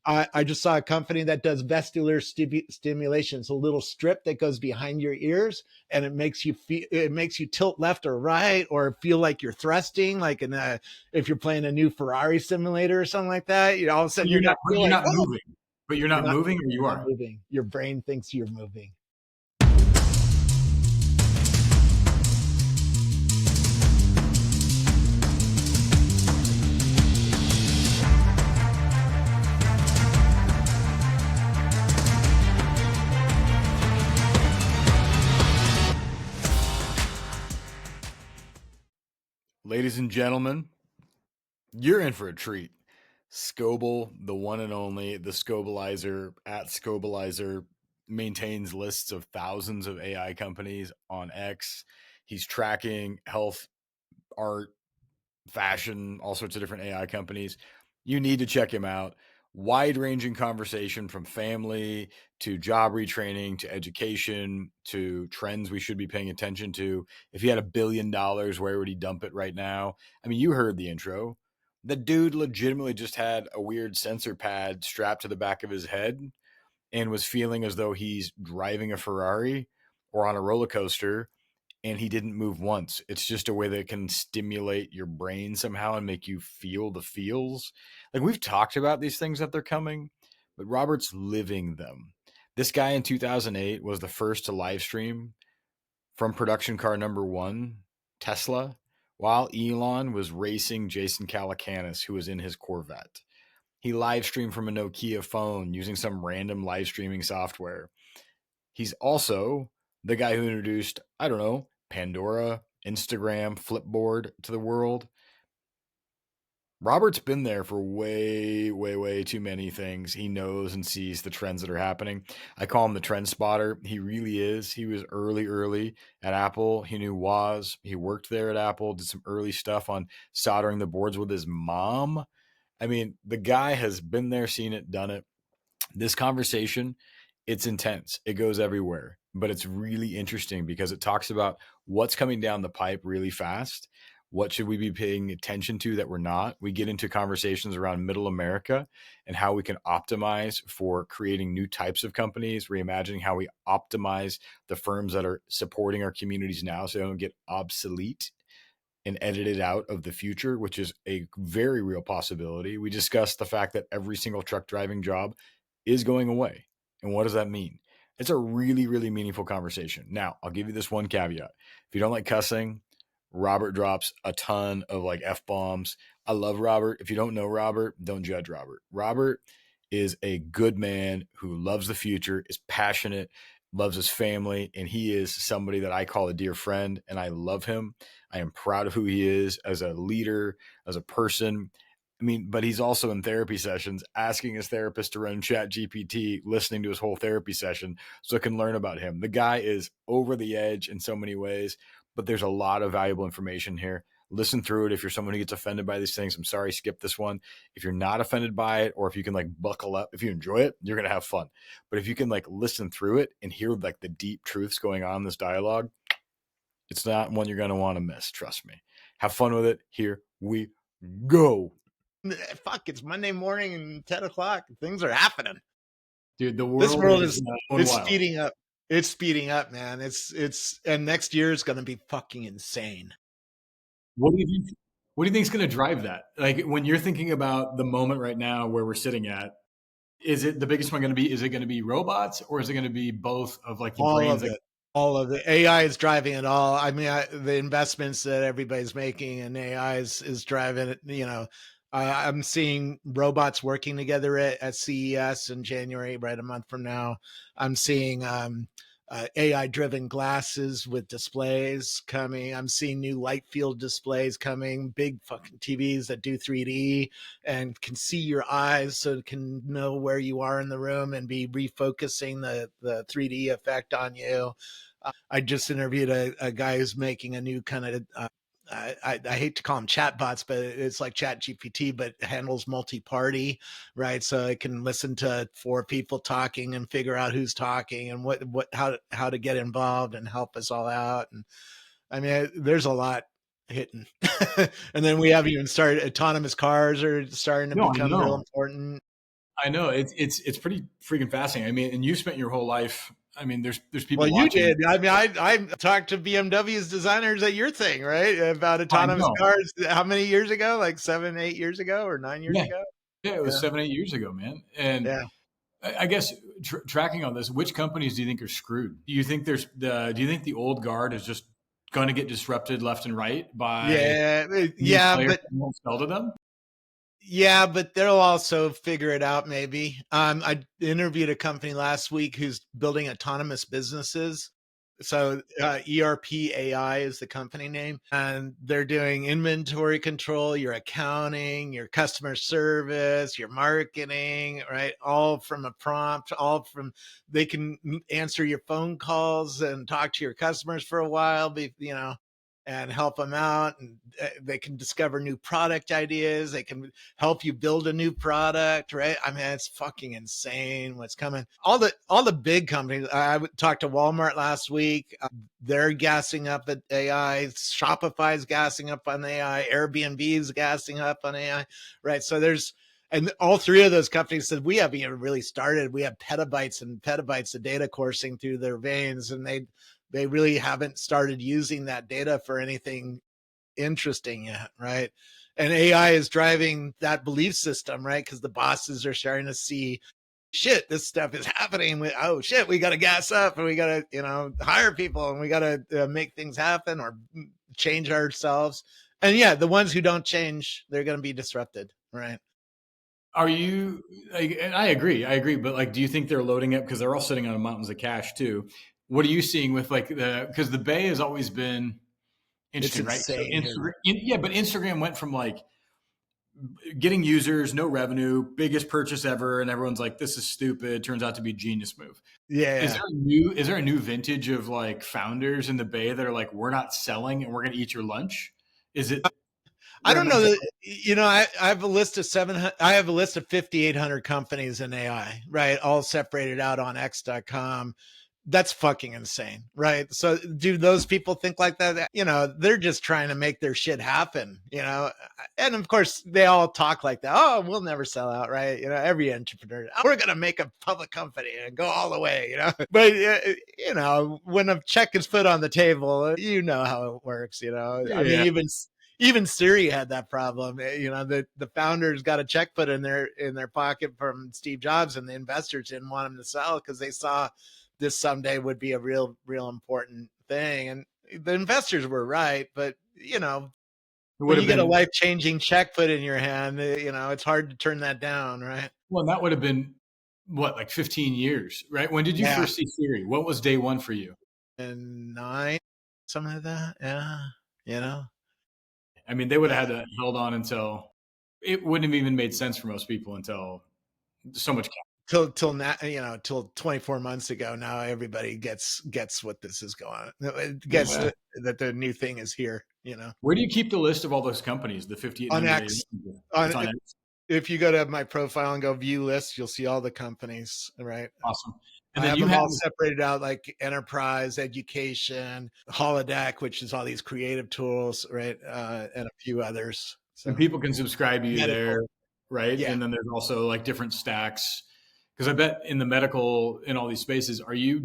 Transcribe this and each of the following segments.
I just saw a company that does vestibular stimulation. It's a little strip that goes behind your ears, and it makes you tilt left or right, or feel like you're thrusting, like if you're playing a new Ferrari simulator or something like that. You know, all of a But sudden you're but feel you're like, not oh, moving. But you're not moving, or you you're not are. moving. Your brain thinks you're moving. Ladies and gentlemen, you're in for a treat. Scoble, the one and only, the Scobleizer at Scobleizer, maintains lists of thousands of AI companies on X. He's tracking health, art, fashion, all sorts of different AI companies. You need to check him out. Wide ranging conversation from family to job retraining to education to trends we should be paying attention to. If he had $1 billion, where would he dump it right now? I mean, you heard the intro. The dude legitimately just had a weird sensor pad strapped to the back of his head and was feeling as though he's driving a Ferrari or on a roller coaster, and he didn't move once. It's just a way that can stimulate your brain somehow and make you feel the feels. Like, we've talked about these things that they're coming, but Robert's living them. This guy in 2008 was the first to live stream from production car number one, Tesla, while Elon was racing Jason Calacanis, who was in his Corvette. He live streamed from a Nokia phone using some random live streaming software. He's also the guy who introduced, I don't know, Pandora, Instagram, Flipboard to the world. Robert's been there for way, way, way too many things. He knows and sees the trends that are happening. I call him the trend spotter. He really is. He was early at Apple. He knew Woz. He worked there at Apple, did some early stuff on soldering the boards with his mom. I mean, the guy has been there, seen it, done it. This conversation, it's intense. It goes everywhere, but it's really interesting because it talks about what's coming down the pipe really fast. What should we be paying attention to that we're not? We get into conversations around middle America and how we can optimize for creating new types of companies, reimagining how we optimize the firms that are supporting our communities now so they don't get obsolete and edited out of the future, which is a very real possibility. We discussed the fact that every single truck driving job is going away. And what does that mean? It's a really, really meaningful conversation. Now, I'll give you this one caveat. If you don't like cussing, Robert drops a ton of like F bombs. I love Robert. If you don't know Robert, don't judge Robert. Robert is a good man who loves the future, is passionate, loves his family, and he is somebody that I call a dear friend, and I love him. I am proud of who he is as a leader, as a person. I mean, but he's also in therapy sessions asking his therapist to run Chat GPT, listening to his whole therapy session so it can learn about him. The guy is over the edge in so many ways, but there's a lot of valuable information here. Listen through it. If you're someone who gets offended by these things, I'm sorry, skip this one. If you're not offended by it, or if you can like buckle up, if you enjoy it, you're going to have fun. But if you can like listen through it and hear like the deep truths going on in this dialogue, it's not one you're going to want to miss. Trust me. Have fun with it. Here we go. Fuck, it's Monday morning and 10 o'clock. Things are happening. Dude, the This world world is is going it's wild. speeding up. It's speeding up, man. It's and next year is going to be fucking insane. What do you think? What do you think is going to drive that? Like, when you're thinking about the moment right now where we're sitting at, is it the biggest one going to be? Is it going to be robots, or is it going to be both of like the All brains of that? it. All of it. AI is driving it all. I mean, the investments that everybody's making in AI is driving it. You know, I'm seeing robots working together at CES in January, right a month from now. I'm seeing AI driven glasses with displays coming. I'm seeing new light field displays coming, big fucking TVs that do 3D and can see your eyes so it can know where you are in the room and be refocusing the 3D effect on you. I just interviewed a guy who's making a new kind of I hate to call them chatbots, but it's like Chat GPT, but handles multi-party, right? So it can listen to four people talking and figure out who's talking and how to get involved and help us all out. And I mean, there's a lot hitting. And then we haven't even started. Autonomous cars are starting to No, I become real know. important. I know it's pretty freaking fascinating. I mean, and you spent your whole life. I mean, there's Well, people you watching. did. I mean, I talked to BMW's designers at your thing, right? About I autonomous know. cars. How many years ago? Like 7, 8 years ago, or 9 years Yeah, ago? yeah. It was Yeah, 7, 8 years ago, man. And yeah, I guess tracking on this, which companies do you think are screwed? Do you think do you think the old guard is just going to get disrupted left and right by yeah, new yeah. players But that won't sell to them? yeah, but they'll also figure it out. Maybe. I interviewed a company last week who's building autonomous businesses. So ERP AI is the company name, and they're doing inventory control, your accounting, your customer service, your marketing, right? All from a prompt, all from they can answer your phone calls and talk to your customers for a while, and help them out, and they can discover new product ideas. They can help you build a new product, right? I mean, it's fucking insane what's coming. All the big companies. I talked to Walmart last week. They're gassing up at AI. Shopify's gassing up on AI. Airbnb's gassing up on AI, right? So and all three of those companies said we haven't even really started. We have petabytes and petabytes of data coursing through their veins, and they really haven't started using that data for anything interesting yet, right? And AI is driving that belief system, right? Because the bosses are starting to see, shit, this stuff is happening. Oh shit, we got to gas up, and we got to, hire people, and we got to make things happen or change ourselves. And yeah, the ones who don't change, they're going to be disrupted, right? Are you? And I agree. But like, do you think they're loading up because they're all sitting on mountains of cash too? What are you seeing with like because the Bay has always been It's interesting, right? So insane here. Instagram, yeah, but Instagram went from like getting users, no revenue, biggest purchase ever, and everyone's like, "This is stupid." Turns out to be a genius move. Yeah. Is there a new vintage of like founders in the Bay that are like, "We're not selling, and we're going to eat your lunch"? Is it I there are a don't know bunch of that, I have a list of 700. I have a list of 5,800 companies in AI, right? All separated out on X.com. That's fucking insane, right? So do those people think like that? They're just trying to make their shit happen. And of course they all talk like that. Oh, we'll never sell out, right? Every entrepreneur, "Oh, we're going to make a public company and go all the way. But when a check is put on the table, you know how it works. I mean, yeah. even Siri had that problem. The founders got a check put in their pocket from Steve Jobs, and the investors didn't want him to sell because they saw this someday would be a real important thing. And the investors were right, but It would when have you get a been life changing check put in your hand, it's hard to turn that down, right? well, that would have been what like 15 years, right? When did you Yeah, first see Siri? What was day one for you? and nine, something like that. Yeah, you know, I mean, they would yeah. have had to held on until it wouldn't have even made sense for most people until so much. Till now, till 24 months ago. Now everybody gets what this is going on. It gets Yeah. that the new thing is here. Where do you keep the list of all those companies? The On 5,800. X, It's on on X. if you go to my profile and go view list, you'll see all the companies, right? Awesome. And I then have you them have all separated out like enterprise, education, holodeck, which is all these creative tools, right? And a few others. and So people can subscribe to you there, medical, right? yeah. And then there's also like different stacks. Because I bet in the medical in all these spaces, are you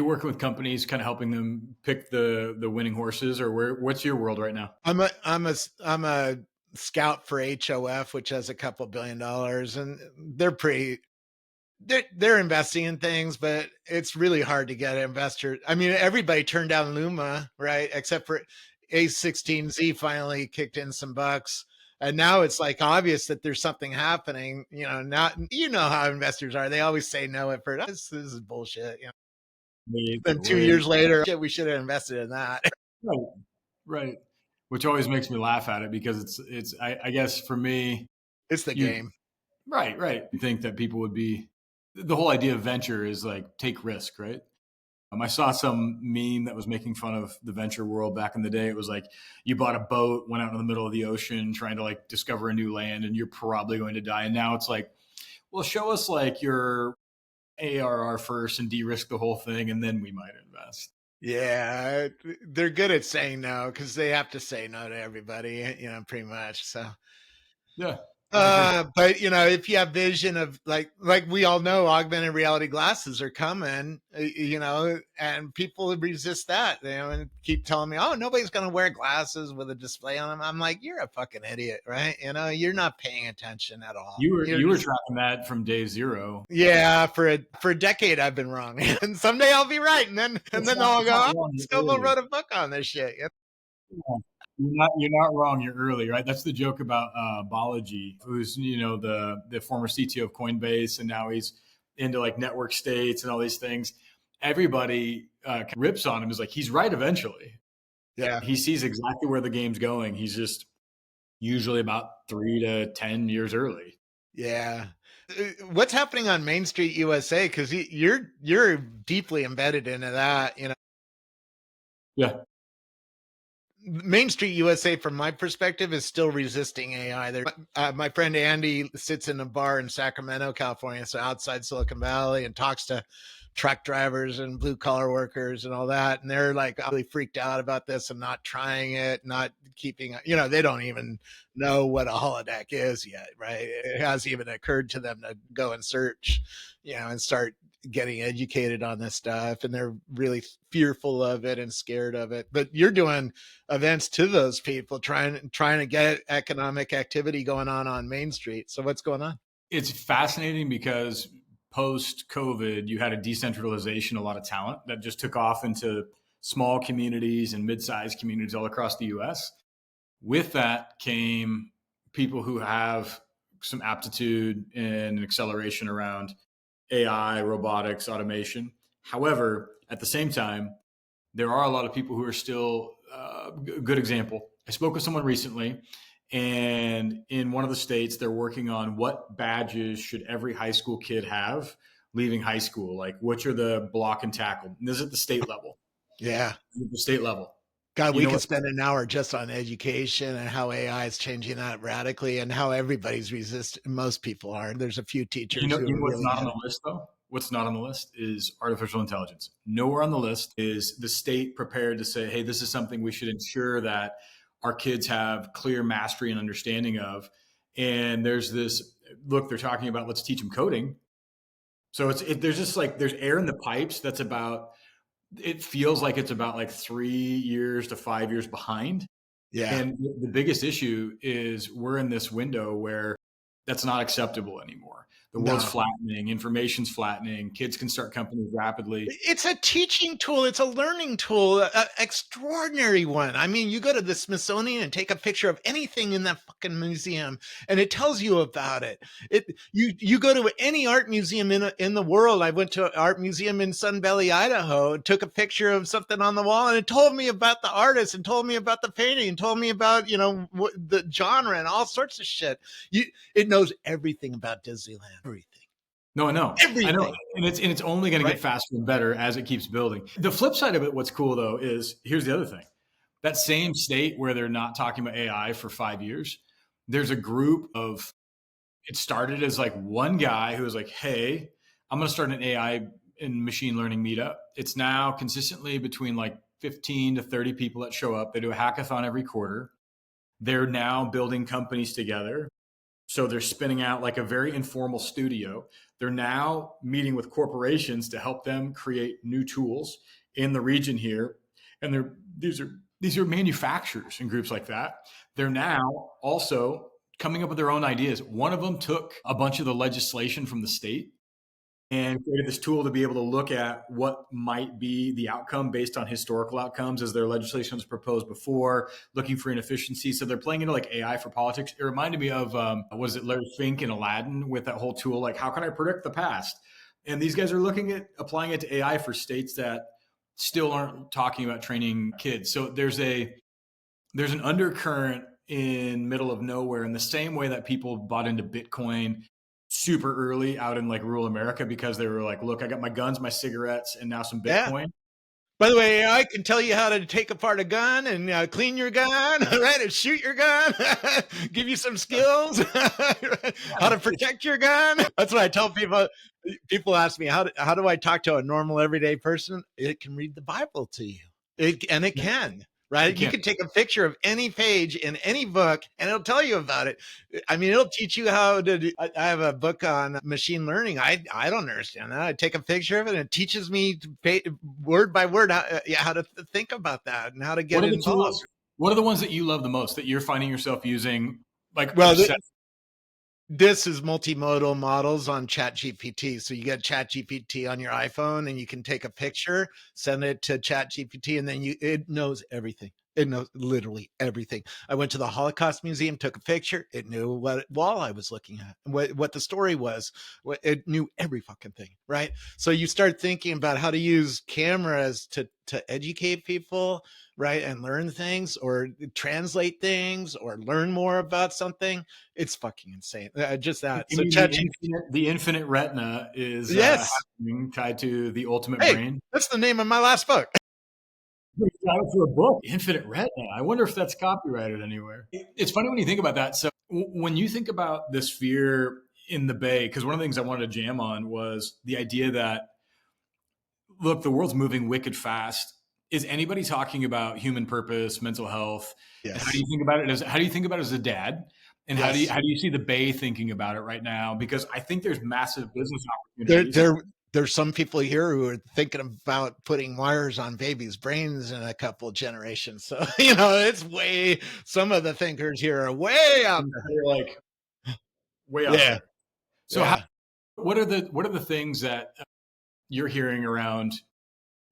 working with companies, kind of helping them pick the winning horses, or what's your world right now? I'm a scout for HOF, which has a couple $1 billion, and they're investing in things, but it's really hard to get investors. I mean, everybody turned down Luma, right? Except for A16Z finally kicked in some bucks. And now it's like obvious that there's something happening. Now how investors are. They always say no at first. This is bullshit. Wait, Then two wait. years later, shit, we should have invested in that. Right, right. Which always makes me laugh at it because I guess for me, It's the you game. right, right. You think that people would be the whole idea of venture is like take risk, right? I saw some meme that was making fun of the venture world back in the day. It was like you bought a boat, went out in the middle of the ocean, trying to like discover a new land, and you're probably going to die. And now it's like, well, show us like your ARR first and de-risk the whole thing, and then we might invest. Yeah, they're good at saying no because they have to say no to everybody, pretty much. So Yeah. But if you have vision of like we all know, augmented reality glasses are coming, and people resist that, and keep telling me, oh, nobody's going to wear glasses with a display on them. I'm like, you're a fucking idiot, right? You're not paying attention at all. You're You were just, tracking that from day zero. yeah, for a decade I've been wrong, and someday I'll be right, and then I'll It's go, not oh, wrong. You're Scoble early. wrote a book on this shit. Yeah. You're not wrong. You're early, right? That's the joke about Balaji, who's the former CTO of Coinbase, and now he's into like network states and all these things. Everybody rips on him. Is like he's right eventually. Yeah, He sees exactly where the game's going. He's just usually about 3 to 10 years early. yeah. What's happening on Main Street USA? Because you're deeply embedded into that. Yeah. Main Street USA, from my perspective, is still resisting AI. My friend Andy sits in a bar in Sacramento, California, so outside Silicon Valley, and talks to truck drivers and blue collar workers and all that. And they're like really freaked out about this and not trying it, not keeping, they don't even know what a holodeck is yet, right? It hasn't even occurred to them to go and search, and start getting educated on this stuff. And they're really fearful of it and scared of it. But you're doing events to those people, trying to get economic activity going on Main Street. So what's going on? It's fascinating because post COVID, you had a decentralization, a lot of talent that just took off into small communities and mid-sized communities all across the US. With that came people who have some aptitude and acceleration around AI, robotics, automation. However, at the same time, there are a lot of people who are still good example. I spoke with someone recently, and in one of the states, they're working on what badges should every high school kid have leaving high school. Like, which are the block and tackle? And this is at the state level. Yeah. At the state level. God, You we know could what? spend an hour just on education and how AI is changing that radically, and how everybody's most people are. There's a few teachers who You know are what's really not on ahead. the list though? What's not on the list is artificial intelligence. Nowhere on the list is the state prepared to say, hey, this is something we should ensure that our kids have clear mastery and understanding of. And there's this look, they're talking about let's teach them coding. So there's just like there's air in the pipes that's about it feels like it's about like 3 years to 5 years behind. Yeah. And the biggest issue is we're in this window where that's not acceptable anymore. The world's No. flattening, information's flattening, kids can start companies rapidly. It's a teaching tool. It's a learning tool, an extraordinary one. I mean, you go to the Smithsonian and take a picture of anything in that fucking museum, and it tells you about it. You go to any art museum in the world. I went to an art museum in Sun Valley, Idaho, and took a picture of something on the wall, and it told me about the artist, and told me about the painting, and told me about the genre and all sorts of shit. It knows everything about Disneyland. Everything. No, I know, Everything. and it's only going to get Right? faster and better as it keeps building. The flip side of it, what's cool though, is here's the other thing: that same state where they're not talking about AI for 5 years, there's a group of. It started as like one guy who was like, "Hey, I'm going to start an AI and machine learning meetup." It's now consistently between like 15 to 30 people that show up. They do a hackathon every quarter. They're now building companies together. So they're spinning out like a very informal studio. They're now meeting with corporations to help them create new tools in the region here. And these are manufacturers and groups like that. They're now also coming up with their own ideas. One of them took a bunch of the legislation from the state and created this tool to be able to look at what might be the outcome based on historical outcomes as their legislation was proposed before, looking for inefficiencies. So they're playing into like AI for politics. It reminded me of, was it Larry Fink in Aladdin with that whole tool? Like, how can I predict the past? And these guys are looking at applying it to AI for states that still aren't talking about training kids. So there's an undercurrent in middle of nowhere in the same way that people bought into Bitcoin super early out in like rural America because they were like, look, I got my guns, my cigarettes, and now some Yeah. Bitcoin. By the way, I can tell you how to take apart a gun and clean your gun, right? And shoot your gun, give you some skills, how to protect your gun. That's what I tell people. People ask me, how do I talk to a normal everyday person? It can read the Bible to you. And it can. right? You You can't. can take a picture of any page in any book and it'll tell you about it. I mean, it'll teach you how to do. I have a book on machine learning. I don't understand that. I take a picture of it and it teaches me word by word how to think about that and how to What get are the involved. tools? What are the ones that you love the most that you're finding yourself using, like Well, obsessed? this is multimodal models on ChatGPT. So you get ChatGPT on your iPhone and you can take a picture, send it to ChatGPT, and then it knows everything. It knows literally everything. I went to the Holocaust Museum, took a picture. It knew what wall I was looking at, what the story was. It knew every fucking thing, right? So you start thinking about how to use cameras to educate people, right, and learn things or translate things or learn more about something. It's fucking insane. Just that. You So mean ChatGPT, the infinite retina is yes. happening, tied to the ultimate Hey, brain? that's the name of my last book. We got it for a book, Infinite Retina. I wonder if that's copyrighted anywhere. It's funny when you think about that. So when you think about this fear in the Bay, because one of the things I wanted to jam on was the idea that, look, the world's moving wicked fast. Is anybody talking about human purpose, mental health? And how do Yes. you think about it how do you think about it as a dad? And Yes. how do you see the Bay thinking about it right now? Because I think there's massive business There, opportunities. there, there's some people here who are thinking about putting wires on babies' brains in a couple of generations. So, it's some of the thinkers here are way out there. They're like way out Yeah. there. So Yeah. what are the things that you're hearing around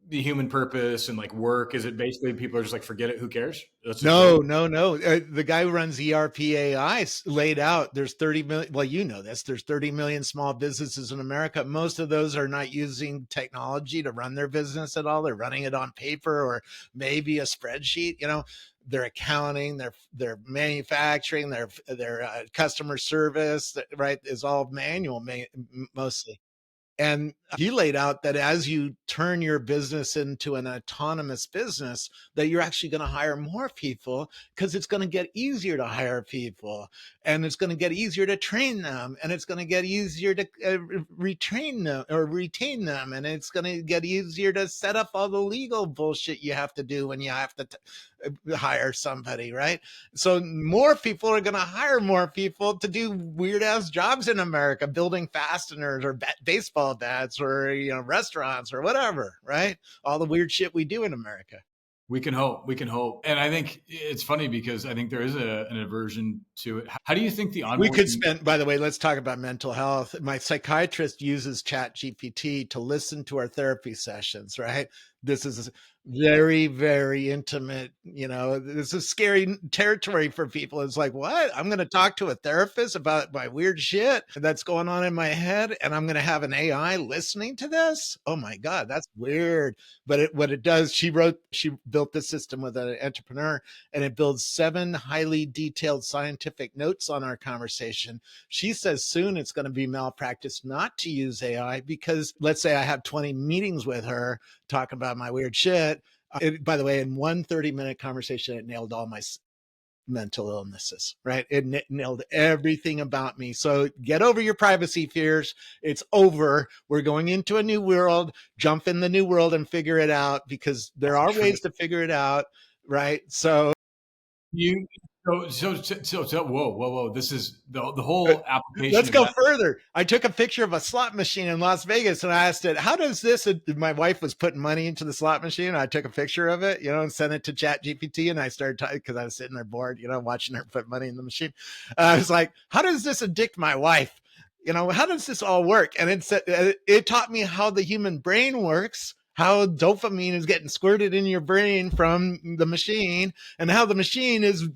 the human purpose and like work? Is it basically people are just like, forget it, who cares? Let's just No, build. no, no. The guy who runs ERPAI laid out there's 30 million. Well, you know this. There's 30 million small businesses in America. Most of those are not using technology to run their business at all. They're running it on paper or maybe a spreadsheet. Their accounting, their manufacturing, their customer service, right, is all manual mostly. And he laid out that as you turn your business into an autonomous business, that you're actually going to hire more people because it's going to get easier to hire people and it's going to get easier to train them and it's going to get easier to retrain them or retain them. And it's going to get easier to set up all the legal bullshit you have to do when you have to hire somebody, right? So more people are going to hire more people to do weird ass jobs in America, building fasteners or baseball bats or restaurants or whatever, right? All the weird shit we do in America. We can hope. We can hope. And I think it's funny because I think there is an aversion to it. How do you think the We could onboarding? spend, by the way, let's talk about mental health. My psychiatrist uses Chat GPT to listen to our therapy sessions, right? This is very, very intimate. This is scary territory for people. It's like, what? I'm going to talk to a therapist about my weird shit that's going on in my head, and I'm going to have an AI listening to this? Oh my God, that's weird. But what it does, she built this system with an entrepreneur, and it builds 7 highly detailed scientific notes on our conversation. She says soon it's going to be malpractice not to use AI because let's say I have 20 meetings with her talking about my weird shit. By the way, in one 30-minute conversation, it nailed all my mental illnesses, right? It nailed everything about me. So get over your privacy fears. It's over. We're going into a new world. Jump in the new world and figure it out because there are ways to figure it out, right? So You whoa. This is the whole application let's of go that. further. I took a picture of a slot machine in Las Vegas and I asked it, how does this? My wife was putting money into the slot machine. I took a picture of it, and sent it to Chat GPT. And I started talking because I was sitting there bored, watching her put money in the machine. I was like, how does this addict my wife? How does this all work? And it taught me how the human brain works, how dopamine is getting squirted in your brain from the machine, and how the machine is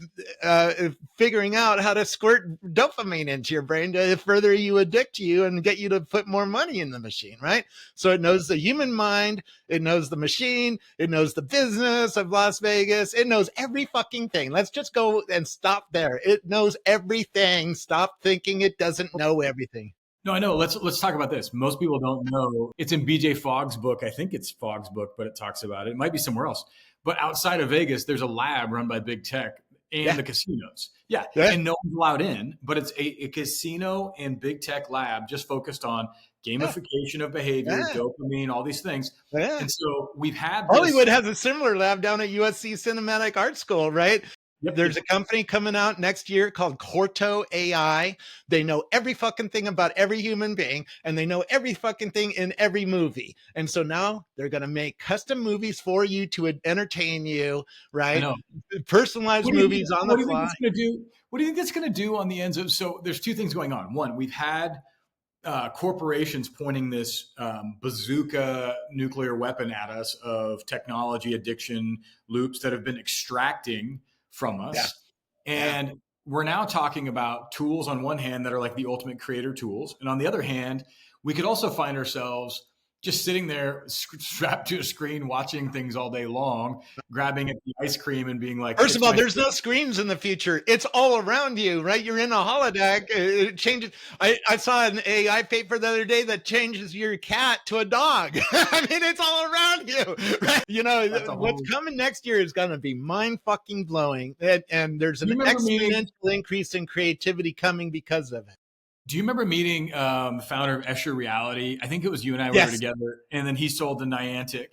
figuring out how to squirt dopamine into your brain to further you addict you and get you to put more money in the machine, right? So it knows the human mind, it knows the machine, it knows the business of Las Vegas, it knows every fucking thing. Let's just go and stop there. It knows everything. Stop thinking it doesn't know everything. No, I know. Let's talk about this. Most people don't know. It's in BJ Fogg's book. I think it's Fogg's book, but it talks about it. It might be somewhere else. But outside of Vegas, there's a lab run by big tech and Yeah. the casinos. Yeah. Yeah. And no one's allowed in, but it's a casino and big tech lab just focused on Yeah. gamification of behavior, Yeah. dopamine, all these things. Yeah. And so we've had this. Hollywood has a similar lab down at USC Cinematic Art School, right? Yep, There's yep. a company coming out next year called Corto AI. They know every fucking thing about every human being, and they know every fucking thing in every movie. And so now they're going to make custom movies for you to entertain you, I right? know. Personalized What do you think? movies on the What do you think fly. it's going to do? What do you think it's going to do on the ends of? So there's two things going on. One, we've had corporations pointing this bazooka nuclear weapon at us of technology addiction loops that have been extracting from Yeah. us. Yeah. And we're now talking about tools on one hand that are like the ultimate creator tools. And on the other hand, we could also find ourselves just sitting there strapped to a screen watching things all day long, grabbing at the ice cream and being like, First of it's all, my there's no screens in the future. It's all around you, right? You're in a holodeck. It changes. I saw an AI paper the other day that changes your cat to a dog. I mean, it's all around you, right? You know, that's a what's whole. coming next year is going to be mind fucking blowing. And there's Do an you remember meeting? exponential increase in creativity coming because of it. Do you remember meeting the founder of Escher Reality? I think it was you and I. We were Yes. together, and then he sold to Niantic,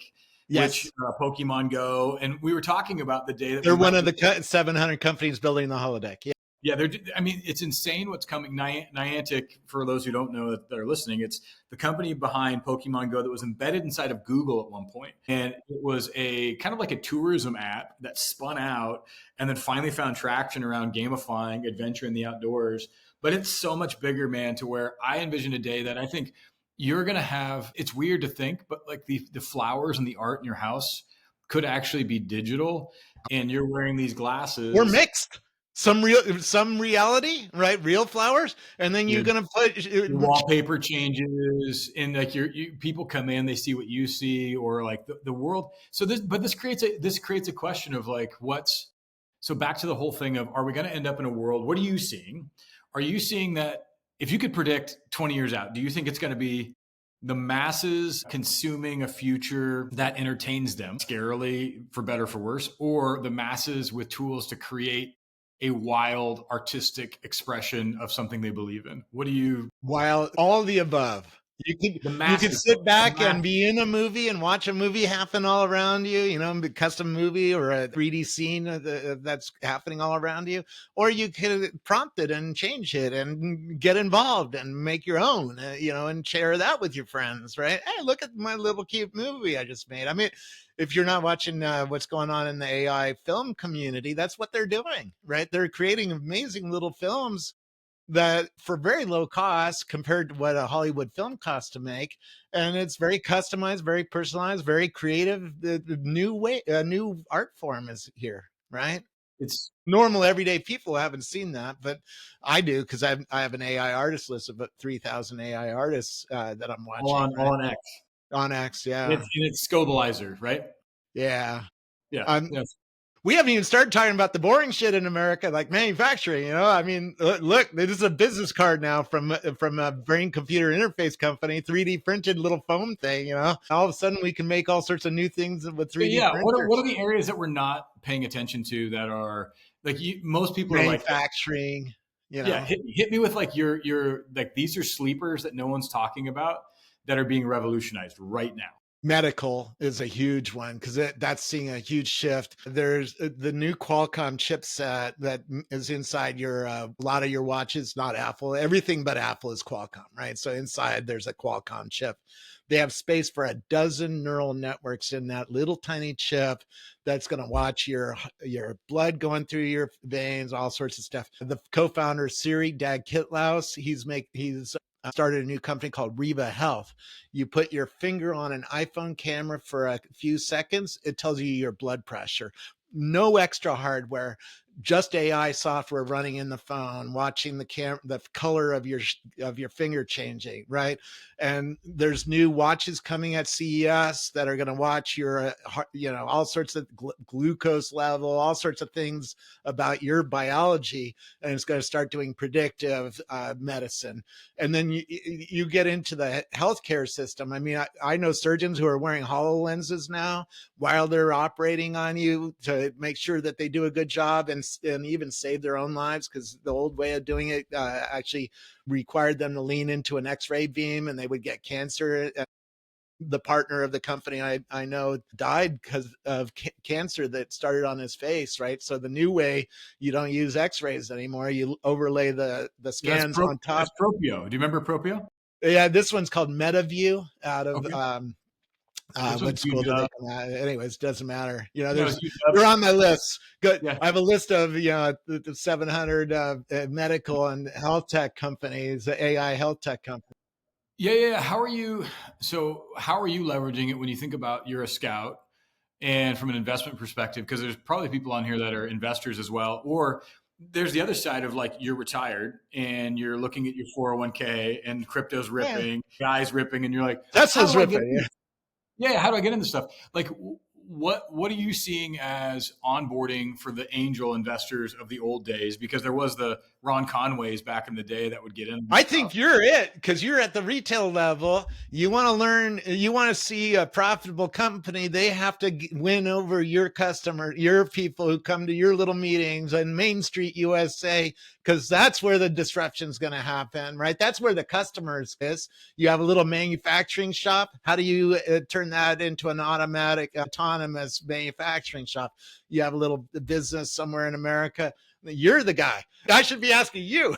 which Yes. Pokemon Go, and we were talking about the day that They're we one might of be. the 700 companies building the holodeck. Yeah. Yeah, they're. I mean, it's insane what's coming. Niantic, for those who don't know that are listening, it's the company behind Pokemon Go that was embedded inside of Google at one point, and it was a kind of like a tourism app that spun out and then finally found traction around gamifying adventure in the outdoors. But it's so much bigger, man, to where I envision a day that I think you're gonna have. It's weird to think, but like the flowers and the art in your house could actually be digital, and you're wearing these We're glasses. mixed. Some reality, right? Real flowers, and then you're gonna put Your wallpaper changes and like people come in, they see what you see, or like the world. So this creates a question of like what's. So back to the whole thing of, are we going to end up in a world? What are you seeing? Are you seeing that if you could predict 20 years out, do you think it's going to be the masses consuming a future that entertains them scarily, for better or for worse, or the masses with tools to create a wild artistic expression of something they believe in? What do you? while all the above. The You could masses, sit the back and masses. be in a movie and watch a movie happen all around you, you know, a custom movie or a 3D scene that's happening all around you, or you could prompt it and change it and get involved and make your own, you know, and share that with your friends, right? Hey, look at my little cute movie I just made. I mean, if you're not watching what's going on in the AI film community, that's what they're doing, right? They're creating amazing little films that for very low cost compared to what a Hollywood film costs to make. And it's very customized, very personalized, very creative. The new way, a new art form is here, right? It's Normal everyday people haven't seen that, but I do because I have an AI artist list of about 3,000 AI artists that I'm watching, all right? on X. On X, And yeah. it's Scobleizer, right? Yeah. Yeah. Um, Yes. we haven't even started talking about the boring shit in America, like manufacturing. You know, I mean, look, this is a business card now from a brain computer interface company, 3D printed little foam thing. You know, all of a sudden we can make all sorts of new things with So 3D yeah, what are printers. the areas that we're not paying attention to that are like most people are like, Manufacturing, you yeah, know, hit me with like your like these are sleepers that no one's talking about that are being revolutionized right now. medical is a huge one because that's seeing a huge shift. There's the new Qualcomm chipset that is inside your a lot of your watches, not Apple. Everything but Apple is Qualcomm, right? So inside there's a Qualcomm chip. They have space for a dozen neural networks in that little tiny chip that's going to watch your blood going through your veins, all sorts of stuff. The co-founder Siri Dag-Kitlaus, he's started a new company called Riva Health. You put your finger on an iPhone camera for a few seconds, it tells you your blood pressure. No extra hardware, just AI software running in the phone, watching the color of your finger changing, right? And there's new watches coming at CES that are going to watch your, you know, all sorts of glucose level, all sorts of things about your biology, and it's going to start doing predictive medicine. And then you get into the healthcare system. I mean, I know surgeons who are wearing HoloLenses now while they're operating on you to make sure that they do a good job. and even save their own lives, because the old way of doing it actually required them to lean into an X-ray beam, and they would get cancer. The partner of the company I know died because of cancer that started on his face, right? So the new way, you don't use x-rays anymore, you overlay the scans on top. That's Propio. Do you remember Propio? Yeah, this one's called MetaView out of Okay. This one's what school huge. did they come out? Anyways, doesn't matter. No, There's it's huge. they're on my list. Good. Yeah. I have a list of the 700 medical and health tech companies, AI health tech companies. Yeah. How are you leveraging it when you think about you're a scout and from an investment perspective? Because there's probably people on here that are investors as well, or there's the other side of like you're retired and you're looking at your 401k and crypto's Yeah, ripping, guys ripping, and you're like, how Tesla's do I get ripping. in? Yeah. Yeah, how do I get into stuff? Like, what are you seeing as onboarding for the angel investors of the old days? Because there was the Ron Conways back in the day that would get into I stuff. think you're it, because you're at the retail level. You want to learn, you want to see a profitable company. They have to win over your customer, your people who come to your little meetings on Main Street, USA, because that's where the disruption is going to happen, right? That's where the customers is. You have a little manufacturing shop. How do you turn that into an automatic, autonomous manufacturing shop? You have a little business somewhere in America. You're the guy. I should be asking you.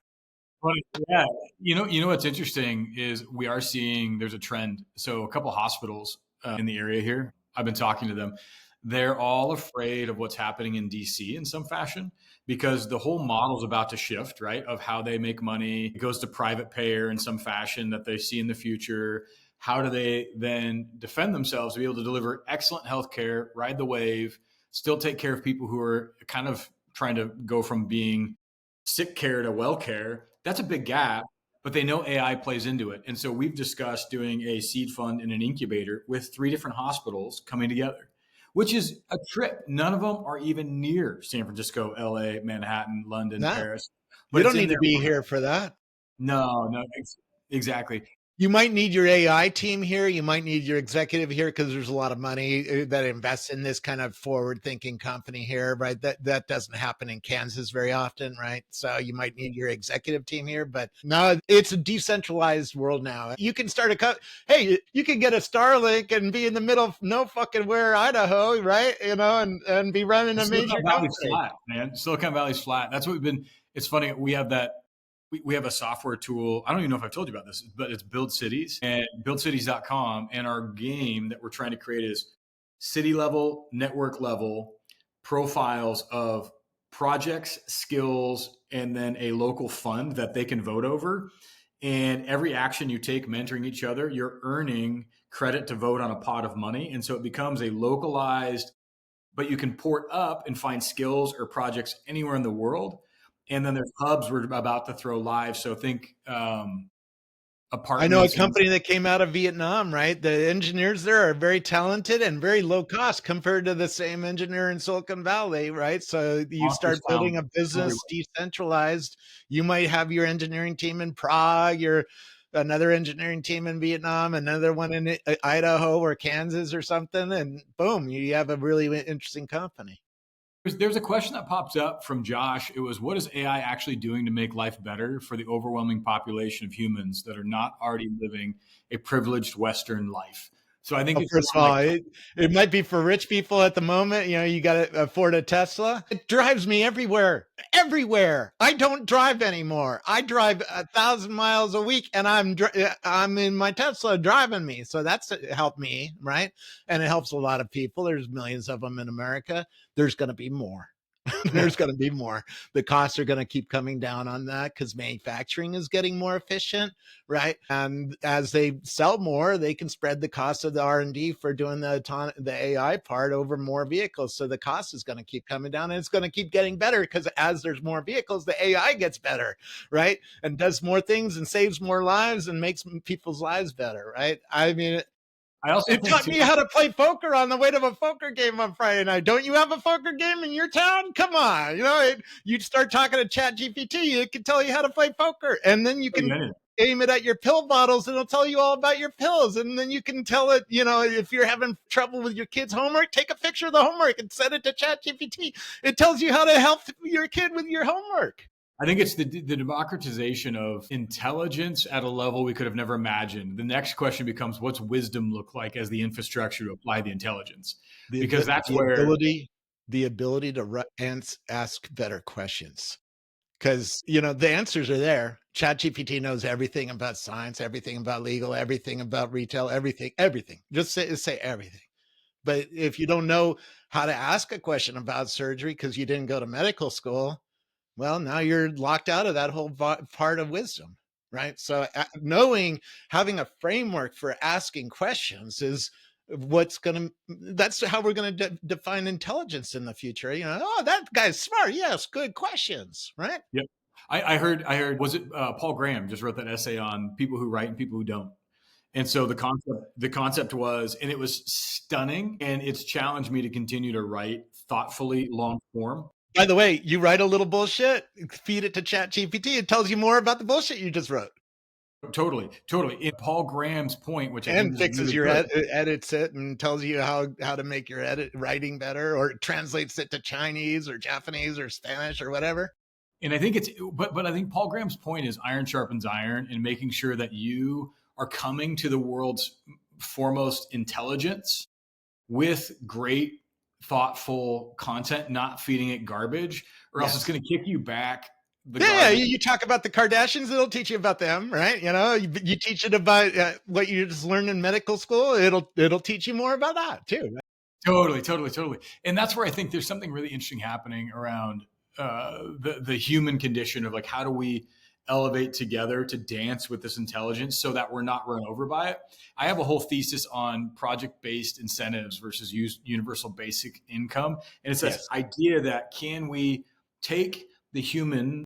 Funny. Yeah. You know what's interesting is we are seeing there's a trend. So a couple hospitals in the area here, I've been talking to them. They're all afraid of what's happening in DC in some fashion because the whole model is about to shift, right? Of how they make money. It goes to private payer in some fashion that they see in the future. How do they then defend themselves to be able to deliver excellent healthcare, ride the wave, still take care of people who are kind of trying to go from being sick care to well care? That's a big gap, but they know AI plays into it. And so we've discussed doing a seed fund and an incubator with 3 different hospitals coming together, which is a trip. None of them are even near San Francisco, LA, Manhattan, London, No, Paris, you but it's don't in need to their be mind. here for that. No, no, exactly. You might need your AI team here. You might need your executive here, because there's a lot of money that invests in this kind of forward-thinking company here, right? That doesn't happen in Kansas very often, right? So you might need your executive team here, but no, it's a decentralized world now. You can start hey, you can get a Starlink and be in the middle of no fucking where, Idaho, right? And be running a Silicon major Valley's company. flat, man. Silicon Valley's flat. That's what we've been. It's funny. We have that. We have a software tool. I don't even know if I've told you about this, but it's Build Cities and buildcities.com. And our game that we're trying to create is city level, network level profiles of projects, skills, and then a local fund that they can vote over. And every action you take mentoring each other, you're earning credit to vote on a pot of money. And so it becomes a localized, but you can port up and find skills or projects anywhere in the world. And then there's hubs we're about to throw live. So think I know a apartments and company that came out of Vietnam, right? The engineers there are very talented and very low cost compared to the same engineer in Silicon Valley, right? So you monsters start found building a everywhere. business decentralized. You might have your engineering team in Prague, your another engineering team in Vietnam, another one in Idaho or Kansas or something, and boom, you have a really interesting company. There's a question that pops up from Josh. It was, what is AI actually doing to make life better for the overwhelming population of humans that are not already living a privileged Western life? So I think Well, it's first of more like, all, it might be for rich people at the moment. You got to afford a Tesla. It drives me everywhere, everywhere. I don't drive anymore. I drive 1,000 miles a week, and I'm in my Tesla driving me. So that's helped me, right? And it helps a lot of people. There's millions of them in America. There's going to be more. yeah, There's going to be more. The costs are going to keep coming down on that because manufacturing is getting more efficient, right? And as they sell more, they can spread the cost of the R&D for doing the AI part over more vehicles. So the cost is going to keep coming down, and it's going to keep getting better, because as there's more vehicles, the AI gets better, right? And does more things and saves more lives and makes people's lives better, right? I mean, I also it think taught too. me how to play poker on the way to a poker game on Friday night. Don't you have a poker game in your town? Come on. You start talking to Chat GPT, it can tell you how to play poker. And then you Oh, can yeah, aim it at your pill bottles and it'll tell you all about your pills. And then you can tell it, if you're having trouble with your kid's homework, take a picture of the homework and send it to ChatGPT. It tells you how to help your kid with your homework. I think it's the democratization of intelligence at a level we could have never imagined. The next question becomes, what's wisdom look like as the infrastructure to apply the intelligence? Because that's where the ability to ask better questions. Because, the answers are there. ChatGPT knows everything about science, everything about legal, everything about retail, everything. Just say everything. But if you don't know how to ask a question about surgery because you didn't go to medical school, well, now you're locked out of that whole part of wisdom, right? So having a framework for asking questions is that's how we're going to define intelligence in the future. Oh, that guy's smart. Yes, good questions, right? Yep. I heard, was it Paul Graham just wrote that essay on people who write and people who don't. And so the concept was, and it was stunning, and it's challenged me to continue to write thoughtfully, long form. By the way, you write a little bullshit, feed it to ChatGPT, it tells you more about the bullshit you just wrote. Totally. In Paul Graham's point, which I and think fixes really your edits it and tells you how to make your writing better, or translates it to Chinese or Japanese or Spanish or whatever. And I think but I think Paul Graham's point is iron sharpens iron, and making sure that you are coming to the world's foremost intelligence with great, thoughtful content, not feeding it garbage, or else it's going to kick you back. You talk about the Kardashians, it'll teach you about them, right? You teach it about what you just learned in medical school, it'll teach you more about that too. Right? Totally. And that's where I think there's something really interesting happening around the human condition of, like, how do we elevate together to dance with this intelligence so that we're not run over by it. I have a whole thesis on project-based incentives versus universal basic income. And it's this idea that, can we take the human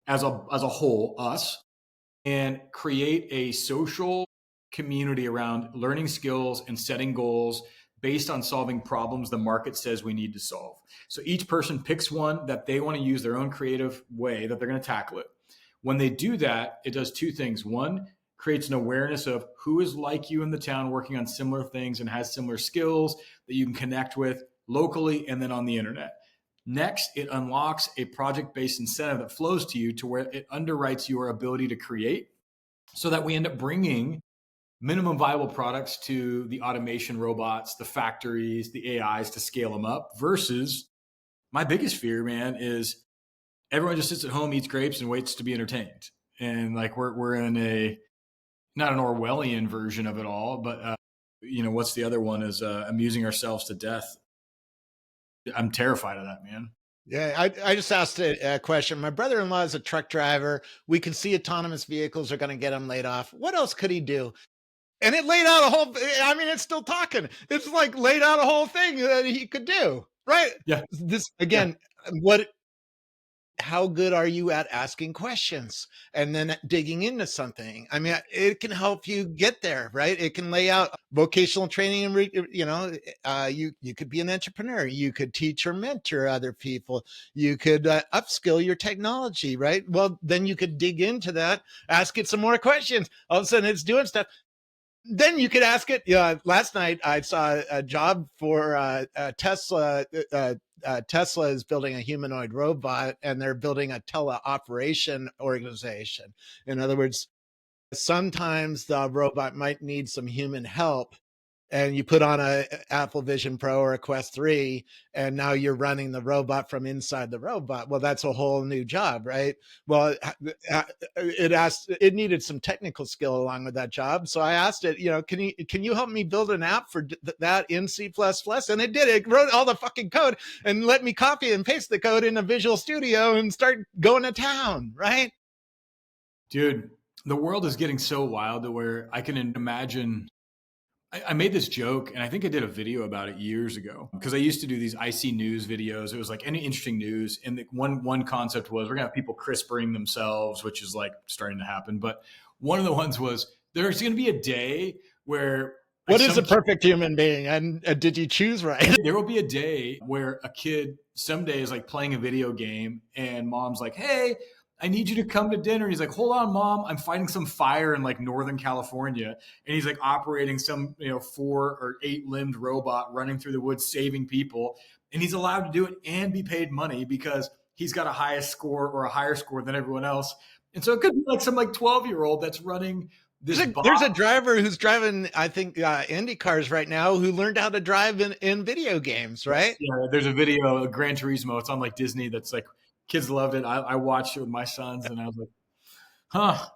as a whole, us, and create a social community around learning skills and setting goals based on solving problems the market says we need to solve. So each person picks one that they want to use their own creative way that they're going to tackle it. When they do that, it does two things. One, creates an awareness of who is like you in the town working on similar things and has similar skills that you can connect with locally and then on the internet. Next, it unlocks a project-based incentive that flows to you to where it underwrites your ability to create, so that we end up bringing minimum viable products to the automation robots, the factories, the AIs to scale them up, versus my biggest fear, man, is everyone just sits at home, eats grapes, and waits to be entertained. And like we're in a, not an Orwellian version of it all, but what's the other one, is amusing ourselves to death. I'm terrified of that, man. Yeah, I just asked a question. My brother-in-law is a truck driver. We can see autonomous vehicles are going to get him laid off. What else could he do? And it laid out a whole, it's still talking. It's like laid out a whole thing that he could do, right? Yeah. This, again, how good are you at asking questions and then digging into something? I mean, it can help you get there, right? It can lay out vocational training, and you could be an entrepreneur. You could teach or mentor other people. You could upskill your technology, right? Well, then you could dig into that, ask it some more questions. All of a sudden, it's doing stuff. Then you could ask it. Last night I saw a job for Tesla. Tesla is building a humanoid robot, and they're building a teleoperation organization. In other words, sometimes the robot might need some human help, and you put on a Apple Vision Pro or a Quest 3, and now you're running the robot from inside the robot. Well, that's a whole new job, right? Well, it needed some technical skill along with that job. So I asked it, can you help me build an app for that in C++? And it did. It wrote all the fucking code and let me copy and paste the code in a Visual Studio and start going to town, right? Dude, the world is getting so wild to where I can imagine. I made this joke, and I think I did a video about it years ago, because I used to do these IC news videos. It was like any interesting news. And the one concept was, we're going to have people CRISPRing themselves, which is like starting to happen. But one of the ones was, there's going to be a day where... What is a perfect human being? And did you choose right? There will be a day where a kid someday is like playing a video game, and mom's like, hey, I need you to come to dinner. And he's like, hold on, mom. I'm fighting some fire in like Northern California. And he's like operating some, 4 or 8 limbed robot running through the woods, saving people. And he's allowed to do it and be paid money because he's got a highest score or a higher score than everyone else. And so it could be like some like 12-year-old that's running this There's bot. a driver who's driving, I think, Indy cars right now who learned how to drive in video games, right? Yeah, there's a video, Gran Turismo. It's on like Disney. That's like kids loved it. I watched it with my sons, and I was like, "Huh,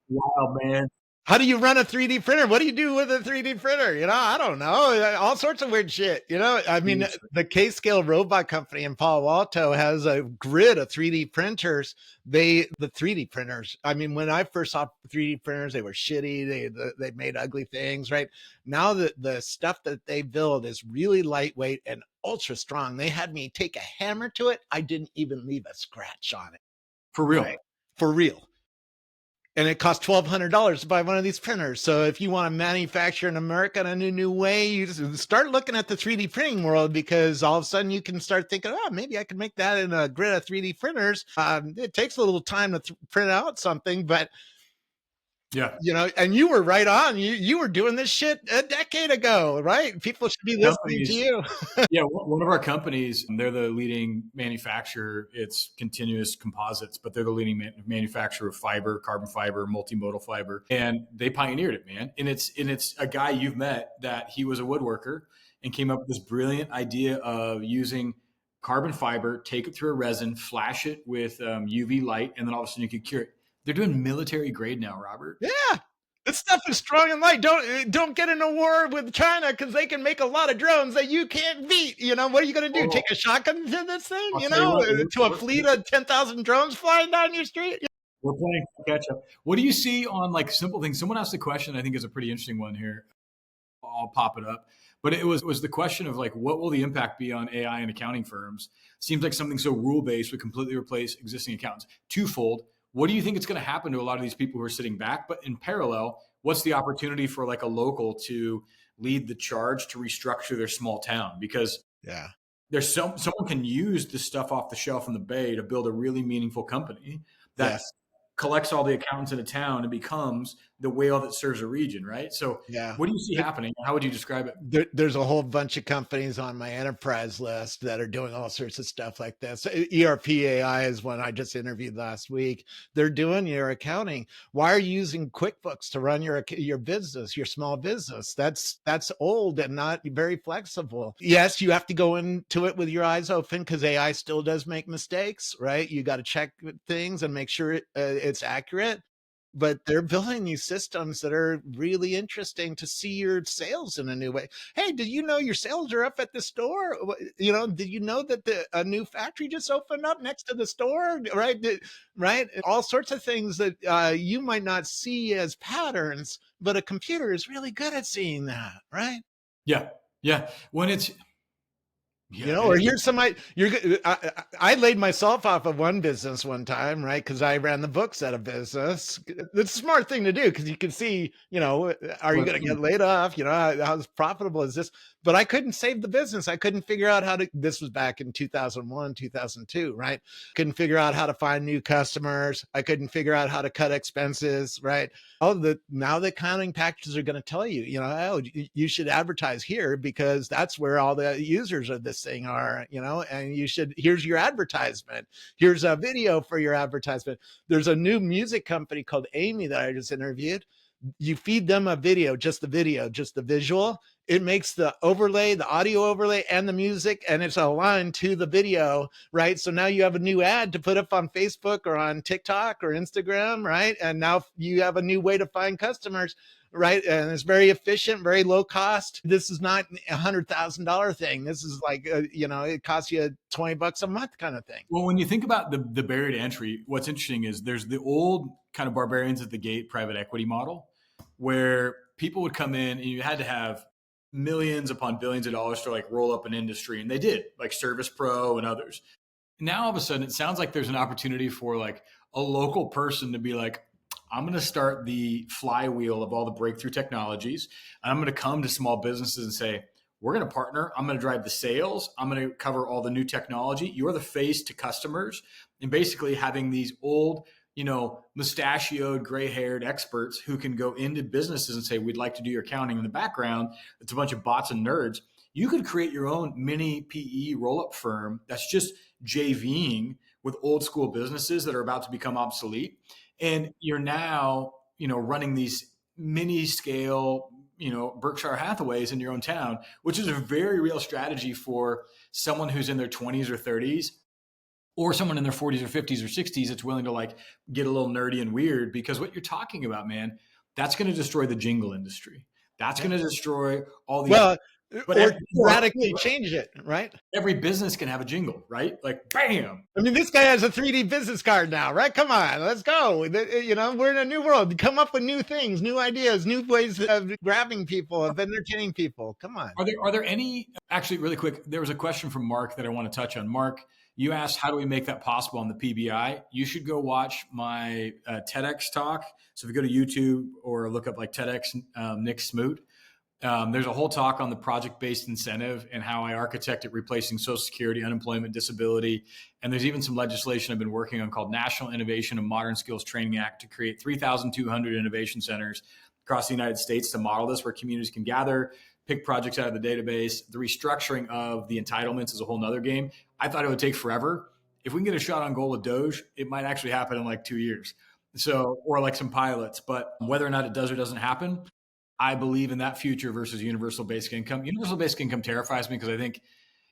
wild man." How do you run a 3D printer? What do you do with a 3D printer? I don't know. All sorts of weird shit. I mean, the K-Scale robot company in Palo Alto has a grid of 3D printers. The 3D printers. I mean, when I first saw 3D printers, they were shitty. They made ugly things, right? Now the stuff that they build is really lightweight and ultra strong. They had me take a hammer to it. I didn't even leave a scratch on it. For real. Right? For real. And it costs $1,200 to buy one of these printers. So if you want to manufacture in America in a new way, you just start looking at the 3D printing world, because all of a sudden you can start thinking, oh, maybe I can make that in a grid of 3D printers. It takes a little time to print out something, but yeah, and you were right on. You were doing this shit a decade ago, right? People should be listening to you. Yeah, one of our companies, they're the leading manufacturer. It's Continuous Composites, but they're the leading manufacturer of fiber, carbon fiber, multimodal fiber, and they pioneered it, man. And it's a guy you've met that he was a woodworker and came up with this brilliant idea of using carbon fiber, take it through a resin, flash it with UV light, and then all of a sudden you could cure it. They're doing military grade now, Robert. Yeah. This stuff is strong and light. Don't get in a war with China, because they can make a lot of drones that you can't beat. What are you going to do? Take a shotgun to this thing? To a fleet of 10,000 drones flying down your street? We're playing catch up. What do you see on like simple things? Someone asked a question I think is a pretty interesting one here. I'll pop it up. But it was the question of like, what will the impact be on AI and accounting firms? Seems like something so rule-based would completely replace existing accountants. Twofold. What do you think is going to happen to a lot of these people who are sitting back? But in parallel, what's the opportunity for like a local to lead the charge to restructure their small town? Because there's someone can use this stuff off the shelf in the Bay to build a really meaningful company that collects all the accountants in a town and becomes the whale that serves a region, right? So what do you see happening? How would you describe it? There's a whole bunch of companies on my enterprise list that are doing all sorts of stuff like this. ERP AI is one I just interviewed last week. They're doing your accounting. Why are you using QuickBooks to run your business, your small business? That's old and not very flexible. Yes, you have to go into it with your eyes open, because AI still does make mistakes, right? You got to check things and make sure it's accurate. But they're building these systems that are really interesting to see your sales in a new way. Hey, did you know your sales are up at the store? Did you know that a new factory just opened up next to the store? Right. Right. All sorts of things that you might not see as patterns, but a computer is really good at seeing that. Right. Yeah. Yeah. When it's, or here's some, I laid myself off of one business one time, right? Because I ran the books at a business. It's a smart thing to do, because you can see, are you going to get laid off? How profitable is this? But I couldn't save the business. I couldn't figure out this was back in 2001, 2002, right? Couldn't figure out how to find new customers. I couldn't figure out how to cut expenses, right? Now the accounting packages are going to tell you, you should advertise here, because that's where all the users of this thing are, and here's your advertisement. Here's a video for your advertisement. There's a new music company called Amy that I just interviewed. You feed them a video, just the visual. It makes the overlay, the audio overlay, and the music, and it's aligned to the video, right? So now you have a new ad to put up on Facebook or on TikTok or Instagram, right? And now you have a new way to find customers, right? And it's very efficient, very low cost. This is not $100,000 thing. This is like, it costs you $20 a month kind of thing. Well, when you think about the barrier to entry, what's interesting is there's the old kind of barbarians at the gate private equity model, where people would come in and you had to have millions upon billions of dollars to like roll up an industry. And they did, like Service Pro and others. Now all of a sudden it sounds like there's an opportunity for like a local person to be like, I'm going to start the flywheel of all the breakthrough technologies. And I'm going to come to small businesses and say, we're going to partner. I'm going to drive the sales. I'm going to cover all the new technology. You're the face to customers. and basically having these old, mustachioed, gray haired experts who can go into businesses and say, we'd like to do your accounting in the background. It's a bunch of bots and nerds. You could create your own mini PE roll up firm that's just JVing with old school businesses that are about to become obsolete. And you're now, running these mini scale, Berkshire Hathaways in your own town, which is a very real strategy for someone who's in their 20s or 30s, or someone in their 40s or 50s or 60s that's willing to like get a little nerdy and weird. Because what you're talking about, man, that's going to destroy the jingle industry. That's going to destroy all the, Well, but or radically change it, right? every business can have a jingle, right? Like, bam. I mean, this guy has a 3D business card now, right? Come on, let's go. We're in a new world. Come up with new things, new ideas, new ways of grabbing people, of entertaining people. Come on. Are there any, actually, really quick, there was a question from Mark that I want to touch on. Mark, you asked, how do we make that possible on the PBI? You should go watch my TEDx talk. So if you go to YouTube or look up like TEDx Nick Smoot, there's a whole talk on the project-based incentive and how I architected replacing Social Security, unemployment, disability. And there's even some legislation I've been working on called National Innovation and Modern Skills Training Act to create 3,200 innovation centers across the United States to model this, where communities can gather, pick projects out of the database. The restructuring of the entitlements is a whole nother game. I thought it would take forever. If we can get a shot on goal with Doge, it might actually happen in like 2 years. So, or like some pilots, but whether or not it does or doesn't happen, I believe in that future versus universal basic income. Universal basic income terrifies me because I think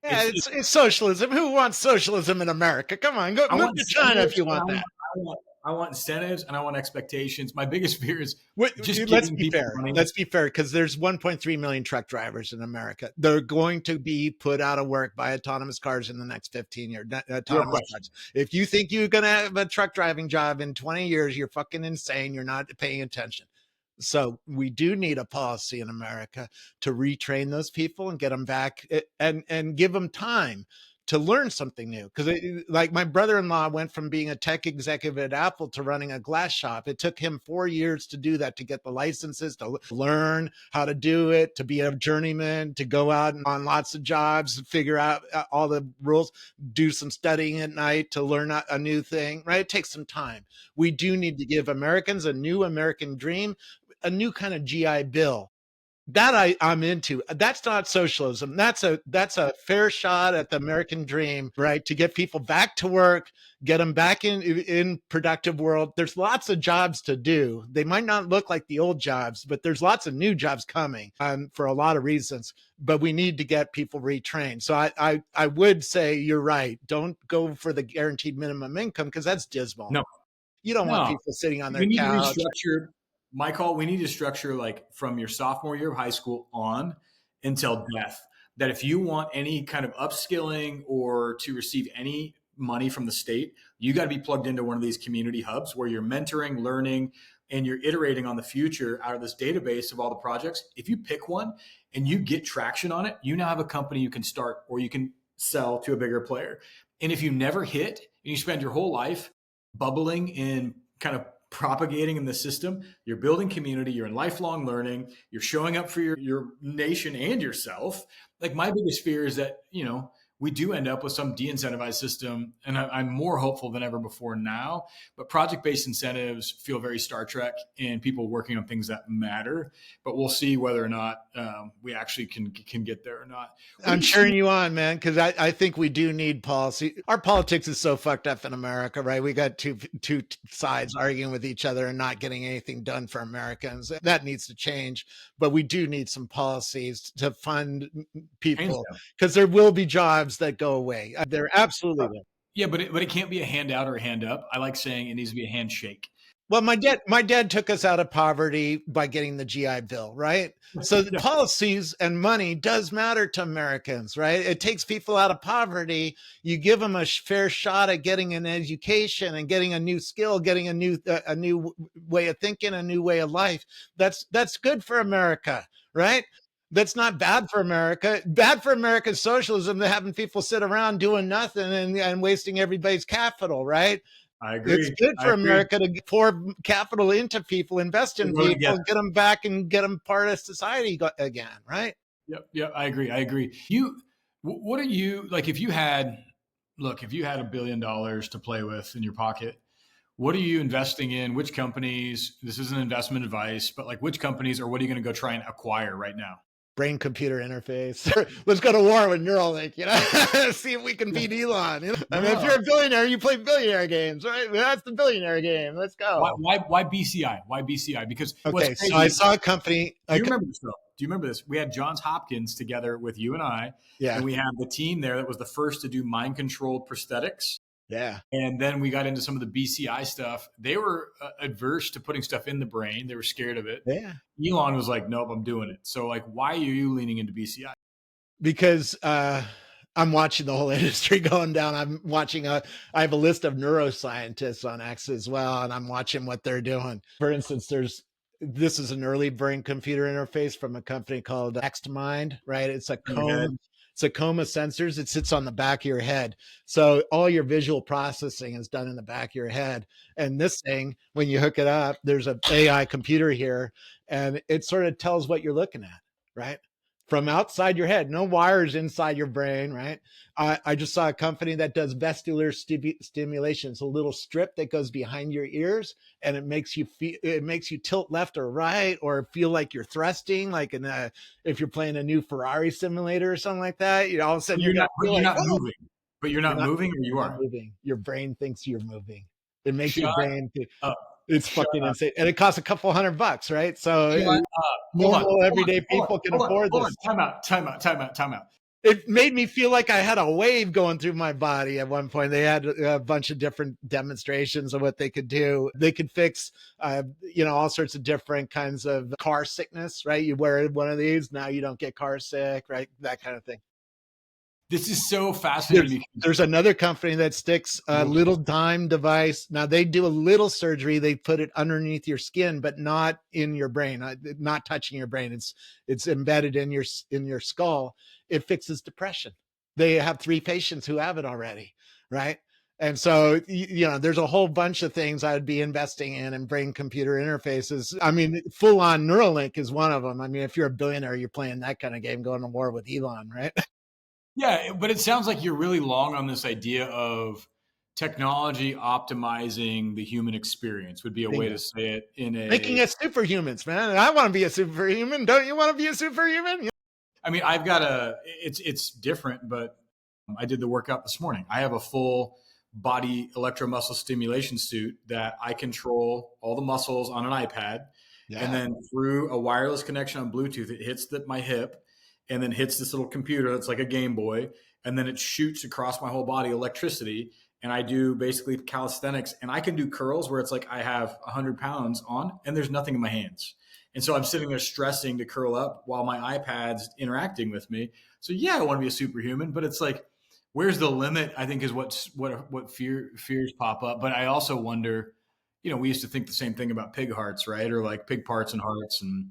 Yeah, it's socialism. Who wants socialism in America? Come on, go move to China if you want that. I want incentives and I want expectations. My biggest fear is just Let's giving be people fair. money. Let's be fair, because there's 1.3 million truck drivers in America. They're going to be put out of work by autonomous cars in the next 15 years. Autonomous cars. If you think you're going to have a truck driving job in 20 years, you're fucking insane. You're not paying attention. So we do need a policy in America to retrain those people and get them back and give them time to learn something new. Because like my brother-in-law went from being a tech executive at Apple to running a glass shop. It took him 4 years to do that, to get the licenses, to learn how to do it, to be a journeyman, to go out on lots of jobs, figure out all the rules, do some studying at night to learn a new thing, right? It takes some time. We do need to give Americans a new American dream, a new kind of GI Bill. That I'm into. That's not socialism. That's a fair shot at the American dream, right? To get people back to work, get them back in productive world. There's lots of jobs to do. They might not look like the old jobs, but there's lots of new jobs coming for a lot of reasons. But we need to get people retrained. So I would say you're right. Don't go for the guaranteed minimum income, because that's dismal. No, You don't want no. people sitting on their We need to couch. restructure, Michael. We need to structure like from your sophomore year of high school on until death. That if you want any kind of upskilling or to receive any money from the state, you got to be plugged into one of these community hubs where you're mentoring, learning, and you're iterating on the future out of this database of all the projects. If you pick one and you get traction on it, you now have a company you can start or you can sell to a bigger player. And if you never hit and you spend your whole life bubbling in kind of propagating in the system, you're building community, you're in lifelong learning, you're showing up for your nation and yourself. Like my biggest fear is that, we do end up with some de-incentivized system, and I'm more hopeful than ever before now. But project-based incentives feel very Star Trek and people working on things that matter. But we'll see whether or not we actually can get there or not. I'm cheering you on, man, because I think we do need policy. Our politics is so fucked up in America, right? We got two sides arguing with each other and not getting anything done for Americans. That needs to change. But we do need some policies to fund people, because there will be jobs that go away. There absolutely will. Yeah, but it can't be a handout or a hand up. I like saying it needs to be a handshake. Well, my dad took us out of poverty by getting the GI Bill, right? So the policies and money does matter to Americans, right? It takes people out of poverty. You give them a fair shot at getting an education and getting a new skill, getting a new way of thinking, a new way of life. That's good for America, right? That's not bad for America. Bad for America's socialism, they're having people sit around doing nothing and wasting everybody's capital, right? I agree. It's good for America to pour capital into people, invest in people, get them back and get them part of society again, right? Yep. I agree. What are you like if you had look, if you had $1 billion to play with in your pocket, what are you investing in? Which companies? This isn't investment advice, but like which companies or what are you going to go try and acquire right now? Brain computer interface. Let's go to war with Neuralink, see if we can Yeah. beat Elon. I mean, if No. you're a billionaire, you play billionaire games, right? That's the billionaire game. Let's Why, go. why, why BCI? Why BCI? Because what's Okay, so I crazy, saw a company. do you remember this though? Do you remember this? We had Johns Hopkins together with you and I, Yeah, and we had the team there that was the first to do mind controlled prosthetics. yeah, And then we got into some of the BCI stuff. They were adverse to putting stuff in the brain. They were scared of it. yeah. Elon was like, "Nope, I'm doing it." So, like, why are you leaning into BCI? Because I'm watching the whole industry going down. I have a list of neuroscientists on X as well, and I'm watching what they're doing. For instance, this is an early brain computer interface from a company called XMind, right? In your head, It's a coma sensors. It sits on the back of your head. So all your visual processing is done in the back of your head. And this thing, when you hook it up, there's an AI computer here, and it sort of tells what you're looking at, right? From outside your head, no wires inside your brain, right? I just saw a company that does vestibular stimulation. It's a little strip that goes behind your ears, and it makes you tilt left or right, or feel like you're thrusting, like if you're playing a new Ferrari simulator or something like that. All of a sudden but you're gonna but feel you're like, not oh, moving. But you're you're not not moving, or you you're not are. moving. Your brain thinks you're moving. It makes your Shut brain up. it's Shut fucking up. insane, and it costs a couple $100, right? So Shut up. Hold on. normal Hold on. everyday Hold on. people can Hold on. afford Hold on. this. Time out. Time out. Time out. Time out. It made me feel like I had a wave going through my body at one point. They had a bunch of different demonstrations of what they could do. They could fix, all sorts of different kinds of car sickness, right? You wear one of these, now you don't get car sick, right? That kind of thing. This is so fascinating There's because there's another company that sticks a little dime device. Now they do a little surgery. They put it underneath your skin, but not in your brain, not touching your brain. It's embedded in your skull. It fixes depression. They have 3 patients who have it already, right? And so, there's a whole bunch of things I'd be investing in and brain computer interfaces. I mean, full on Neuralink is one of them. I mean, if you're a billionaire, you're playing that kind of game, going to war with Elon, right? yeah, but it sounds like you're really long on this idea of technology optimizing the human experience would be a way Bingo. to say it in Making a us superhumans, man. I want to be a superhuman. Don't you want to be a superhuman? I mean, I've got it's different, but I did the workout this morning. I have a full body electromuscle stimulation suit that I control all the muscles on an iPad. And Yeah. then through a wireless connection on Bluetooth, it hits my hip and then hits this little computer that's like a Game Boy. And then it shoots across my whole body electricity. And I do basically calisthenics and I can do curls where it's like I have 100 pounds on and there's nothing in my hands. And so I'm sitting there stressing to curl up while my iPad's interacting with me. So yeah, I want to be a superhuman, but it's like, where's the limit? I think is what fears pop up. But I also wonder, we used to think the same thing about pig hearts, right? Or like pig parts and hearts. And No,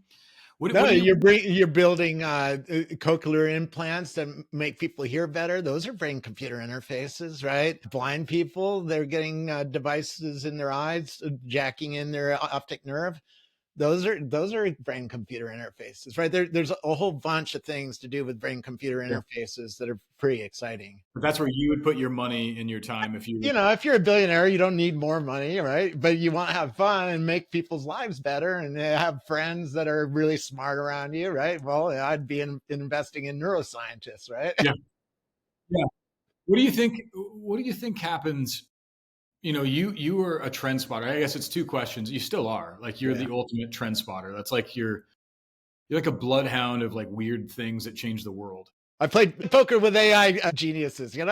what do you? you're building cochlear implants that make people hear better. Those are brain computer interfaces, right? Blind people, they're getting devices in their eyes, jacking in their optic nerve. Those are brain computer interfaces, right? There's a whole bunch of things to do with brain computer Yeah. interfaces that are pretty exciting. But that's where you would put your money and your time if you. If you're a billionaire, you don't need more money, right? But you want to have fun and make people's lives better and have friends that are really smart around you, right? Well, I'd be investing in neuroscientists, right? Yeah, yeah. What do you think? What do you think happens? You were a trend spotter. I guess it's two questions. You still are. Like you're Yeah. the ultimate trend spotter. That's like you're like a bloodhound of like weird things that change the world. I played poker with AI geniuses, So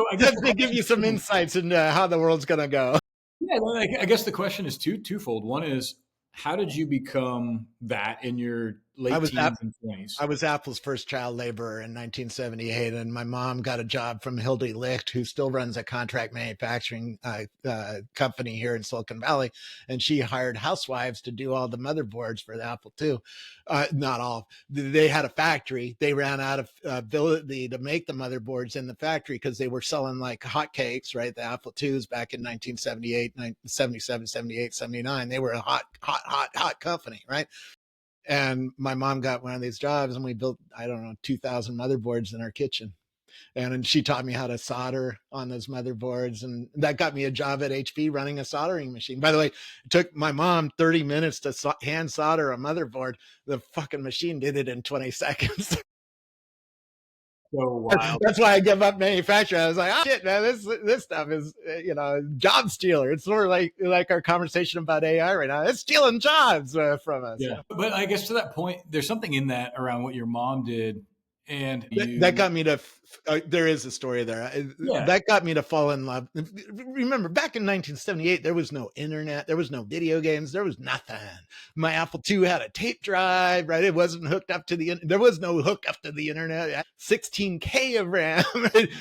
I guess just the to give question you some is, insights into how the world's going to go. yeah, well, I guess the question is twofold. One is how did you become that in your I late was teens and 20s? I was Apple's first child laborer in 1978, and my mom got a job from Hildy Licht, who still runs a contract manufacturing company here in Silicon Valley, and she hired housewives to do all the motherboards for the Apple II. Not all. They had a factory. They ran out of ability to make the motherboards in the factory because they were selling like hotcakes, right? The Apple IIs back in 1978, 77, 78, 79. They were a hot company, right? And my mom got one of these jobs and we built, I don't know, 2,000 motherboards in our kitchen. and she taught me how to solder on those motherboards, and that got me a job at HP running a soldering machine. By the way, it took my mom 30 minutes to hand solder a motherboard. The fucking machine did it in 20 seconds. So wild. That's why I give up manufacturing. I was like, oh, shit, man, this stuff is, job stealer. It's sort of like our conversation about AI right now. It's stealing jobs from us. Yeah. But I guess to that point, there's something in that around what your mom did. And That got me to. There is a story there. Yeah. That got me to fall in love. Remember, back in 1978, there was no internet, there was no video games, there was nothing. My Apple II had a tape drive, right? It wasn't hooked up to the. There was no hook up to the internet. 16K of RAM.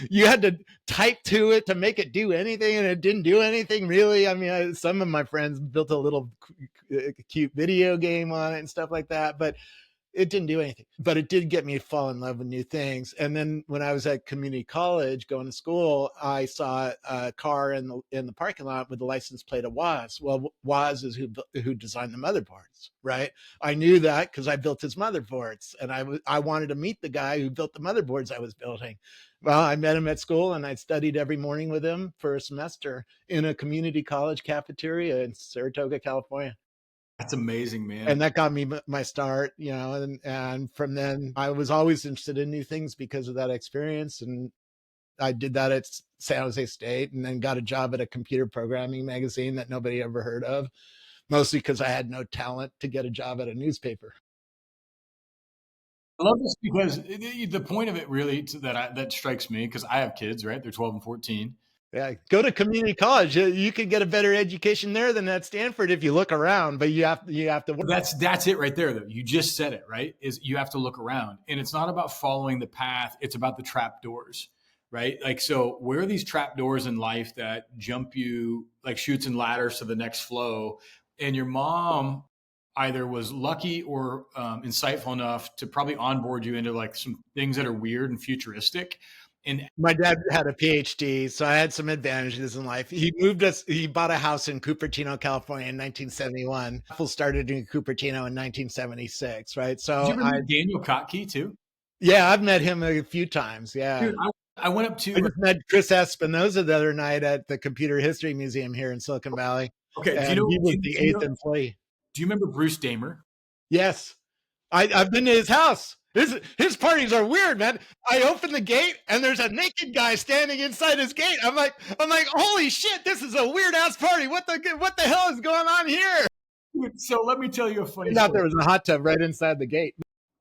You had to type to it to make it do anything, and it didn't do anything really. I mean, some of my friends built a little cute video game on it and stuff like that, but it didn't do anything, but it did get me to fall in love with new things. And then when I was at community college going to school, I saw a car in the parking lot with the license plate of Woz. Well, Woz is who designed the motherboards, right? I knew that because I built his motherboards, and I wanted to meet the guy who built the motherboards I was building. Well, I met him at school, and I studied every morning with him for a semester in a community college cafeteria in Saratoga, California. That's amazing, man. And that got me my start, and from then I was always interested in new things because of that experience. And I did that at San Jose State, and then got a job at a computer programming magazine that nobody ever heard of, mostly because I had no talent to get a job at a newspaper. I love this because the point of it really that strikes me, because I have kids, right? They're 12 and 14. Yeah, go to community college. You could get a better education there than at Stanford if you look around, but you have to work. That's it right there, though. You just said it, right? Is you have to look around, and it's not about following the path. It's about the trap doors, right? Like, so where are these trap doors in life that jump you like chutes and ladders to the next flow? And your mom either was lucky or insightful enough to probably onboard you into like some things that are weird and futuristic. And my dad had a PhD, so I had some advantages in life. He bought a house in Cupertino, California in 1971. Apple started in Cupertino in 1976, right? So did you remember Daniel Kotke too? Yeah, I've met him a few times. Yeah. Dude, I went up to. I just met Chris Espinoza the other night at the Computer History Museum here in Silicon Valley. Okay, and he was the eighth employee. Do you remember Bruce Damer? Yes, I've been to his house. His parties are weird, man. I open the gate and there's a naked guy standing inside his gate. I'm like, holy shit, this is a weird ass party. What the hell is going on here? So let me tell you a funny story. There was a hot tub right inside the gate.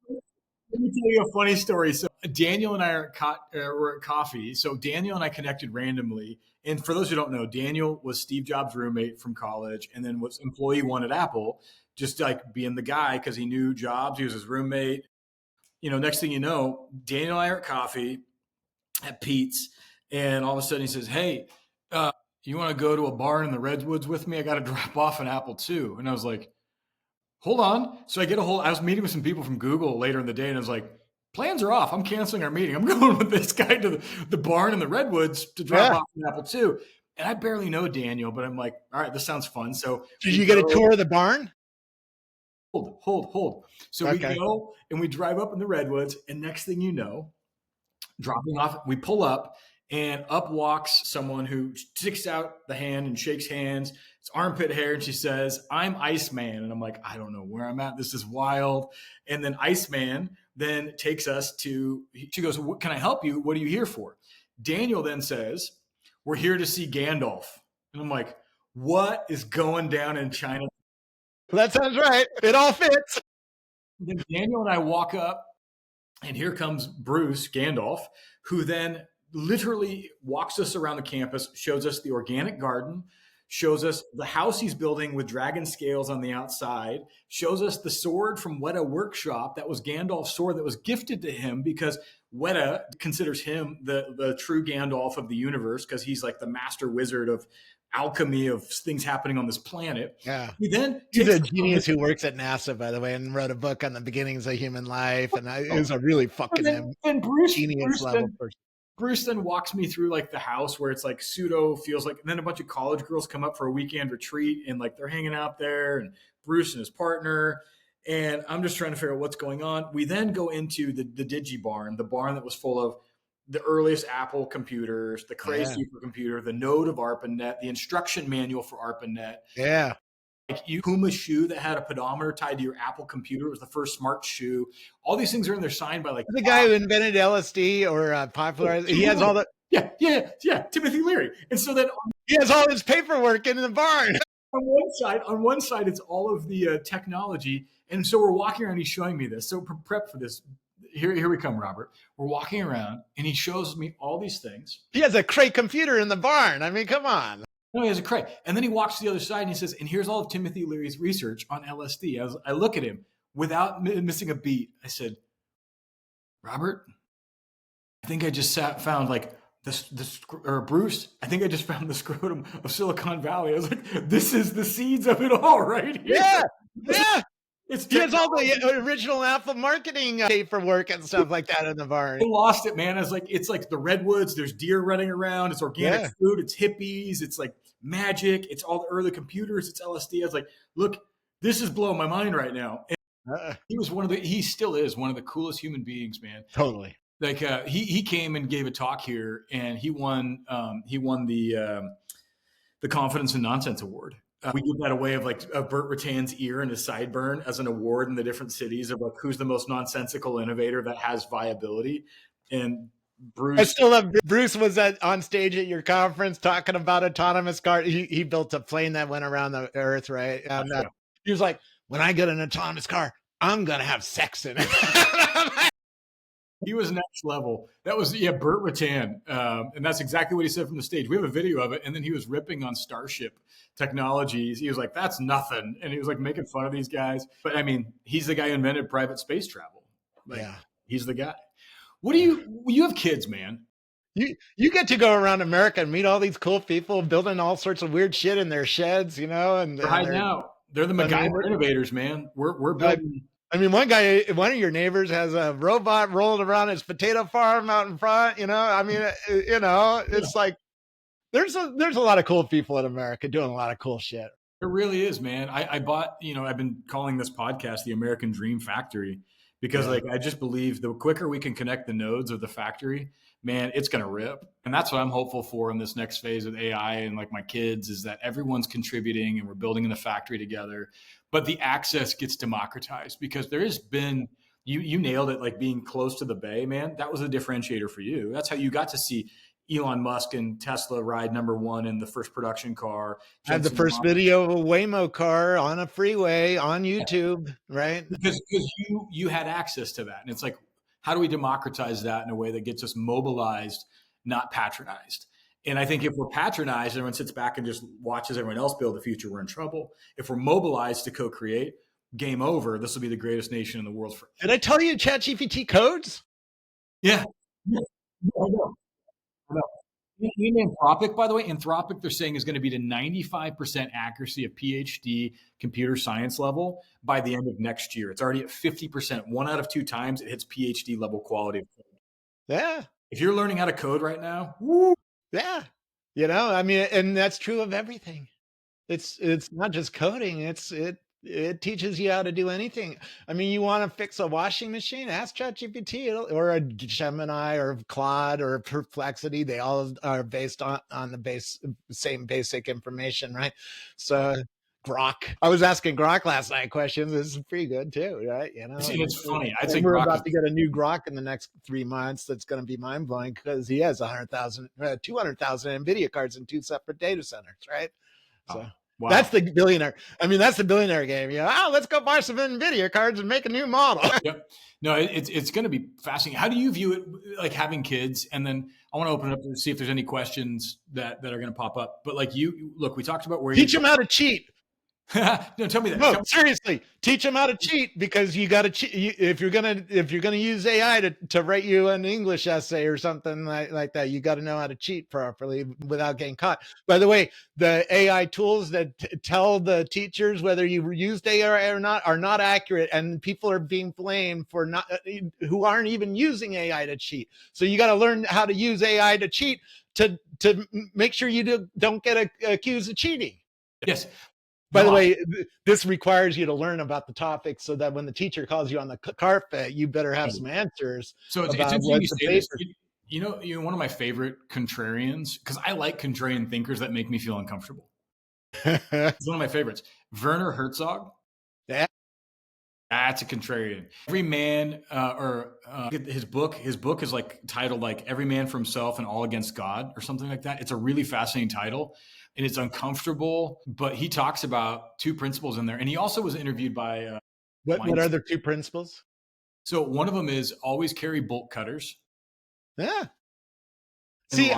Let me tell you a funny story. So Daniel and I were at coffee. So Daniel and I connected randomly. And for those who don't know, Daniel was Steve Jobs' roommate from college, and then was employee one at Apple, just like being the guy because he knew Jobs. He was his roommate. Next thing you know, Daniel and I are at coffee at Pete's, and all of a sudden he says, "Hey, you want to go to a bar in the Redwoods with me? I got to drop off an Apple II." And I was like, hold on. So I was meeting with some people from Google later in the day, and I was like, plans are off. I'm canceling our meeting. I'm going with this guy to the barn in the Redwoods to drop off an Apple II. And I barely know Daniel, but I'm like, all right, this sounds fun. So did you get a tour of the barn? Hold. So we go and we drive up in the Redwoods, and next thing you know, dropping off, we pull up, and up walks someone who sticks out the hand and shakes hands. It's armpit hair, and she says, "I'm Iceman." And I'm like, I don't know where I'm at. This is wild. And then Iceman then takes us to, she goes, "What can I help you? What are you here for?" Daniel then says, "We're here to see Gandalf." And I'm like, what is going down in China? That sounds right. It all fits. Then Daniel and I walk up, and here comes Bruce Gandalf, who then literally walks us around the campus, shows us the organic garden, shows us the house he's building with dragon scales on the outside, shows us the sword from Weta Workshop that was Gandalf's sword that was gifted to him because Weta considers him the true Gandalf of the universe because he's like the master wizard of alchemy of things happening on this planet. Yeah. He's a genius who works at NASA, by the way, and wrote a book on the beginnings of human life. And it was a really fucking genius level person. Bruce then walks me through like the house where it's like pseudo feels like, and then a bunch of college girls come up for a weekend retreat and like they're hanging out there, and Bruce and his partner. And I'm just trying to figure out what's going on. We then go into the Digi barn, the barn that was full of the earliest Apple computers, the Cray Yeah. supercomputer, the node of ARPANET, the instruction manual for ARPANET. Yeah. Like Puma's shoe that had a pedometer tied to your Apple computer. It was the first smart shoe. All these things are in there signed by like The guy who invented LSD or popularized, he has all the, yeah, Timothy Leary. And so then he has all his paperwork in the barn. on one side, it's all of the technology. And so we're walking around, he's showing me this. So prep for this. Here we come, Robert. We're walking around and he shows me all these things. He has a Cray computer in the barn. I mean, come on. No, he has a Cray. And then he walks to the other side and he says, and here's all of Timothy Leary's research on LSD. I look at him without missing a beat. I said, Robert, I think I just found like this, or Bruce, I think I just found the scrotum of Silicon Valley. I was like, this is the seeds of it all right here. Yeah. Yeah. He has all the original Apple marketing paperwork and stuff like that in the barn. I lost it, man. It's like the redwoods. There's deer running around. It's organic food. It's hippies. It's like magic. It's all the early computers. It's LSD. I was like, look, this is blowing my mind right now. And he still is one of the coolest human beings, man. Totally. Like he came and gave a talk here, and he won the Confidence and Nonsense Award. We give that away of Burt Rutan's ear and his sideburn as an award in the different cities of like who's the most nonsensical innovator that has viability. And Bruce, I still love Bruce was on stage at your conference talking about autonomous car. He built a plane that went around the earth, right? And he was like, when I get an autonomous car, I'm gonna have sex in it. He was next level. That was Burt Rutan, and that's exactly what he said from the stage. We have a video of it, and then he was ripping on Starship Technologies. He was like, "That's nothing," and he was like making fun of these guys. But I mean, he's the guy who invented private space travel. He's the guy. What do you have kids, man? You get to go around America and meet all these cool people building all sorts of weird shit in their sheds, and right now they're the MacGyver innovators, man. We're building. I mean, one of your neighbors has a robot rolling around his potato farm out in front. I mean, it's like there's a lot of cool people in America doing a lot of cool shit. There really is, man. I bought, I've been calling this podcast the American Dream Factory because I just believe the quicker we can connect the nodes of the factory, man, it's going to rip. And that's what I'm hopeful for in this next phase of AI and like my kids is that everyone's contributing and we're building in the factory together. But the access gets democratized because there has been, you nailed it, like being close to the bay, man. That was a differentiator for you. That's how you got to see Elon Musk and Tesla ride number one in the first production car. I had the first video of a Waymo car on a freeway on YouTube, right? Because you had access to that. And it's like, how do we democratize that in a way that gets us mobilized, not patronized? And I think if we're patronized, everyone sits back and just watches everyone else build the future, we're in trouble. If we're mobilized to co-create, game over. This will be the greatest nation in the world. Did I tell you ChatGPT codes? Yeah. I know. You name Anthropic, by the way. Anthropic, they're saying, is going to be to 95% accuracy of PhD computer science level by the end of next year. It's already at 50%. 1 out of 2 times it hits PhD level quality. Yeah. If you're learning how to code right now, woo. Yeah. I mean, and that's true of everything. It's not just coding. It teaches you how to do anything. I mean, you want to fix a washing machine, ask ChatGPT or a Gemini or Claude or Perplexity. They all are based on the same basic information, right? So Grok. I was asking Grok last night questions. This is pretty good too, right? It's funny. I'd say we're about to get a new Grok in the next 3 months. That's going to be mind blowing because he has 200,000 NVIDIA cards in 2 separate data centers, right? So. Wow. That's the billionaire. I mean, that's the billionaire game. Let's go buy some NVIDIA cards and make a new model. Yep. No, it's going to be fascinating. How do you view it, like having kids? And then I want to open it up to see if there's any questions that are going to pop up. But like look, we talked about where teach them how to cheat. No, tell me that. No, seriously, teach them how to cheat because you got to cheat. If you're gonna use AI to write you an English essay or something like that, you got to know how to cheat properly without getting caught. By the way, the AI tools that tell the teachers whether you used AI or not are not accurate, and people are being blamed for who aren't even using AI to cheat. So you got to learn how to use AI to cheat to make sure you don't get accused of cheating. Yes. By the way, this requires you to learn about the topic so that when the teacher calls you on the carpet, you better have some answers. So it's interesting you say this. One of my favorite contrarians, because I like contrarian thinkers that make me feel uncomfortable. It's one of my favorites. Werner Herzog. Yeah. That's a contrarian. Every man, his book is like titled like "Every Man for Himself and All Against God" or something like that. It's a really fascinating title, and it's uncomfortable. But he talks about two principles in there, and he also was interviewed by. What are the two principles? So one of them is always carry bolt cutters. Yeah. And See,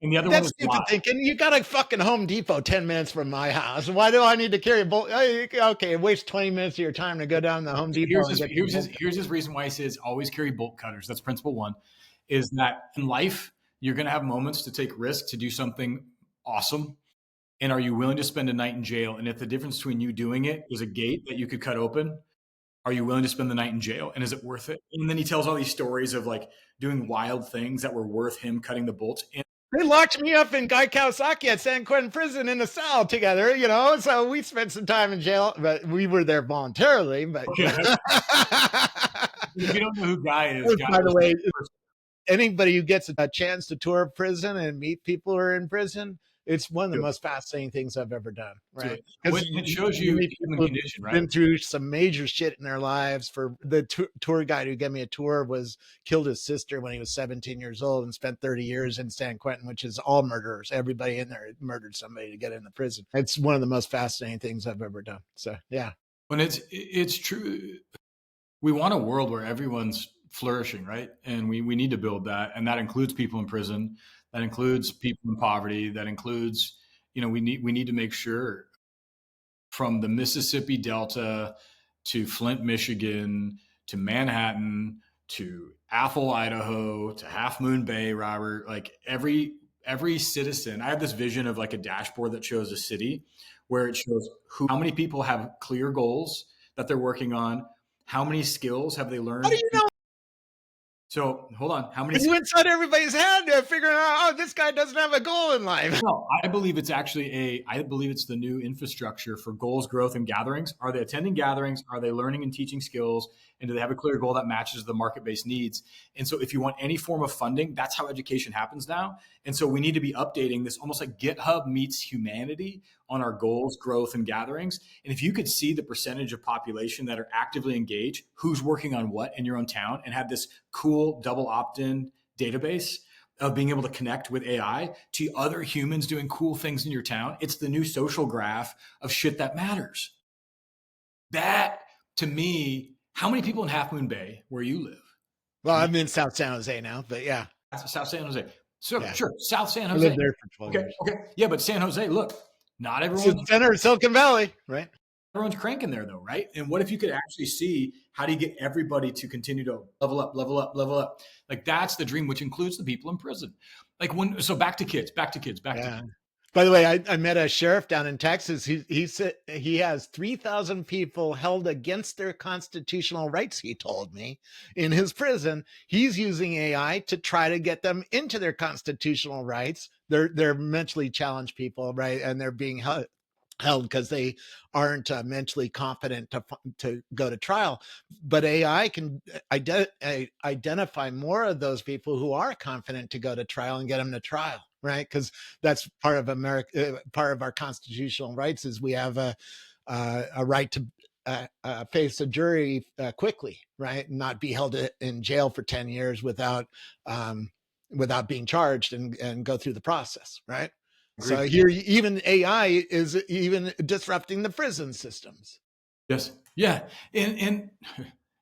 and the other one that's is stupid lie. thinking. You got a fucking Home Depot 10 minutes from my house. Why do I need to carry a bolt? Okay, waste 20 minutes of your time to go down to the Home Depot and get here's his reason why he says always carry bolt cutters. That's principle one, is that in life, you're going to have moments to take risks to do something awesome. And are you willing to spend a night in jail? And if the difference between you doing it is a gate that you could cut open, are you willing to spend the night in jail? And is it worth it? And then he tells all these stories of like doing wild things that were worth him cutting the bolts. And they locked me up in Guy Kawasaki at San Quentin prison in a cell together, so we spent some time in jail, but we were there voluntarily. But okay, if you don't know who Guy is, by the way, anybody who gets a chance to tour a prison and meet people who are in prison, it's one of the most fascinating things I've ever done. Right? Because it shows you human condition, right? Been through some major shit in their lives. For the tour guide who gave me a tour killed his sister when he was 17 years old and spent 30 years in San Quentin, which is all murderers. Everybody in there murdered somebody to get into prison. It's one of the most fascinating things I've ever done. So yeah. When it's true, we want a world where everyone's flourishing, right? And we need to build that, and that includes people in prison. That includes people in poverty. That includes, we need to make sure from the Mississippi Delta to Flint, Michigan, to Manhattan, to Athol, Idaho, to Half Moon Bay, Robert, like every citizen. I have this vision of like a dashboard that shows a city where it shows how many people have clear goals that they're working on, how many skills have they learned. How do you know? So hold on. How many? You inside everybody's head figuring out, this guy doesn't have a goal in life. No, I believe it's actually I believe it's the new infrastructure for goals, growth, and gatherings. Are they attending gatherings? Are they learning and teaching skills? And do they have a clear goal that matches the market-based needs? And so if you want any form of funding, that's how education happens now. And so we need to be updating this almost like GitHub meets humanity on our goals, growth, and gatherings. And if you could see the percentage of population that are actively engaged, who's working on what in your own town, and have this cool double opt-in database of being able to connect with AI to other humans doing cool things in your town, it's the new social graph of shit that matters. That, to me, how many people in Half Moon Bay, where you live? Well, I'm in South San Jose now, but yeah. South San Jose. So, yeah. Sure, South San Jose. I lived there for 12 years. Okay. Yeah, but San Jose, look, not everyone. It's the center of Silicon Valley, right? Everyone's cranking there though, right? And what if you could actually see how do you get everybody to continue to level up? Like that's the dream, which includes the people in prison. Like so back to kids. By the way, I met a sheriff down in Texas. He said he has 3,000 people held against their constitutional rights, he told me, in his prison. He's using AI to try to get them into their constitutional rights. They're mentally challenged people, right? And they're being held because they aren't mentally competent to go to trial. But AI can identify more of those people who are confident to go to trial and get them to trial, right? Because that's part of part of our constitutional rights is we have a right to face a jury quickly, right? And not be held in jail for 10 years without being charged and go through the process, right? Agreed. So here, even AI is even disrupting the prison systems. Yes. Yeah. And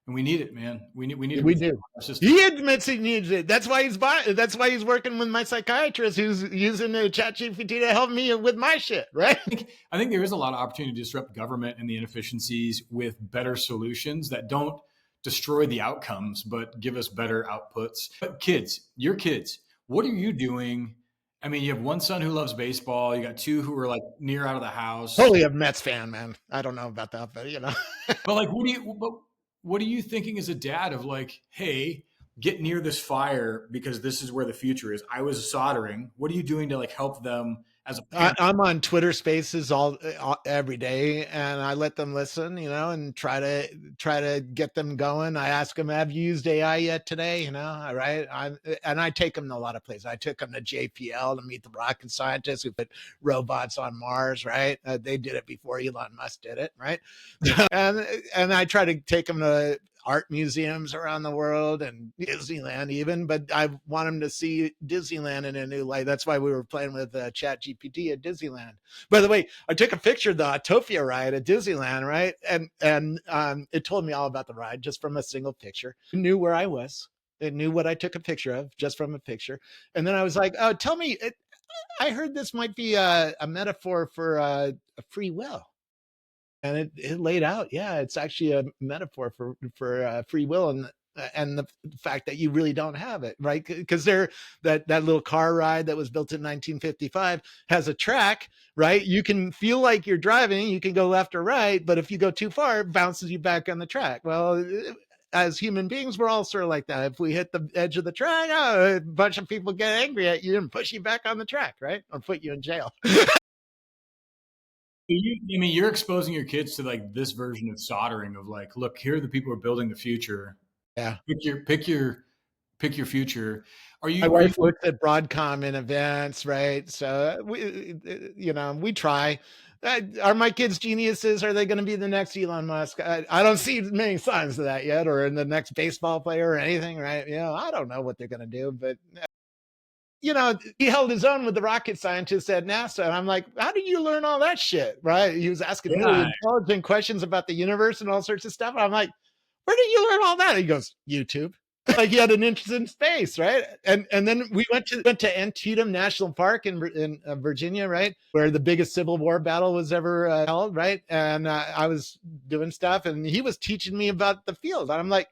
we need it, man. We need. We do. He admits he needs it. That's why he's working with my psychiatrist, who's using the ChatGPT to help me with my shit. Right. I think there is a lot of opportunity to disrupt government and the inefficiencies with better solutions that don't destroy the outcomes, but give us better outputs. But kids, your kids, what are you doing? I mean, you have one son who loves baseball. You got two who are like near out of the house. Totally a Mets fan, man. I don't know about that, but But like, what are you thinking as a dad of like, hey, get near this fire because this is where the future is. I was soldering. What are you doing to like help them as a I, parent. I'm on Twitter Spaces every day, and I let them listen, and try to get them going. I ask them, "Have you used AI yet today?" Right? And I take them to a lot of places. I took them to JPL to meet the rocket scientists who put robots on Mars. Right? They did it before Elon Musk did it. Right? And I try to take them to art museums around the world and Disneyland even, but I want them to see Disneyland in a new light. That's why we were playing with Chat GPT at Disneyland. By the way, I took a picture of the Autopia ride at Disneyland, right? And it told me all about the ride just from a single picture. It knew where I was. It knew what I took a picture of just from a picture. And then I was like, "Oh, tell me, I heard this might be a metaphor for a free will." And it laid out, yeah, it's actually a metaphor for free will, and the fact that you really don't have it, right? Because that little car ride that was built in 1955 has a track, right? You can feel like you're driving, you can go left or right, but if you go too far, it bounces you back on the track. Well, as human beings, we're all sort of like that. If we hit the edge of the track, a bunch of people get angry at you and push you back on the track, right? Or put you in jail. I mean, you're exposing your kids to like this version of soldering of like, look, here are the people who are building the future. Yeah. Pick your future. My Are you wife works at Broadcom in events, right? So we try. Are my kids geniuses? Are they going to be the next Elon Musk? I don't see many signs of that yet, or in the next baseball player or anything, right? I don't know what they're going to do, but he held his own with the rocket scientists at NASA. And I'm like, how did you learn all that shit? Right. He was asking really yeah. intelligent questions about the universe and all sorts of stuff. And I'm like, where did you learn all that? He goes, YouTube. Like he had an interest in space, right? And then we went to Antietam National Park in Virginia, right, where the biggest Civil War battle was ever held, right? And I was doing stuff, and he was teaching me about the field. And I'm like,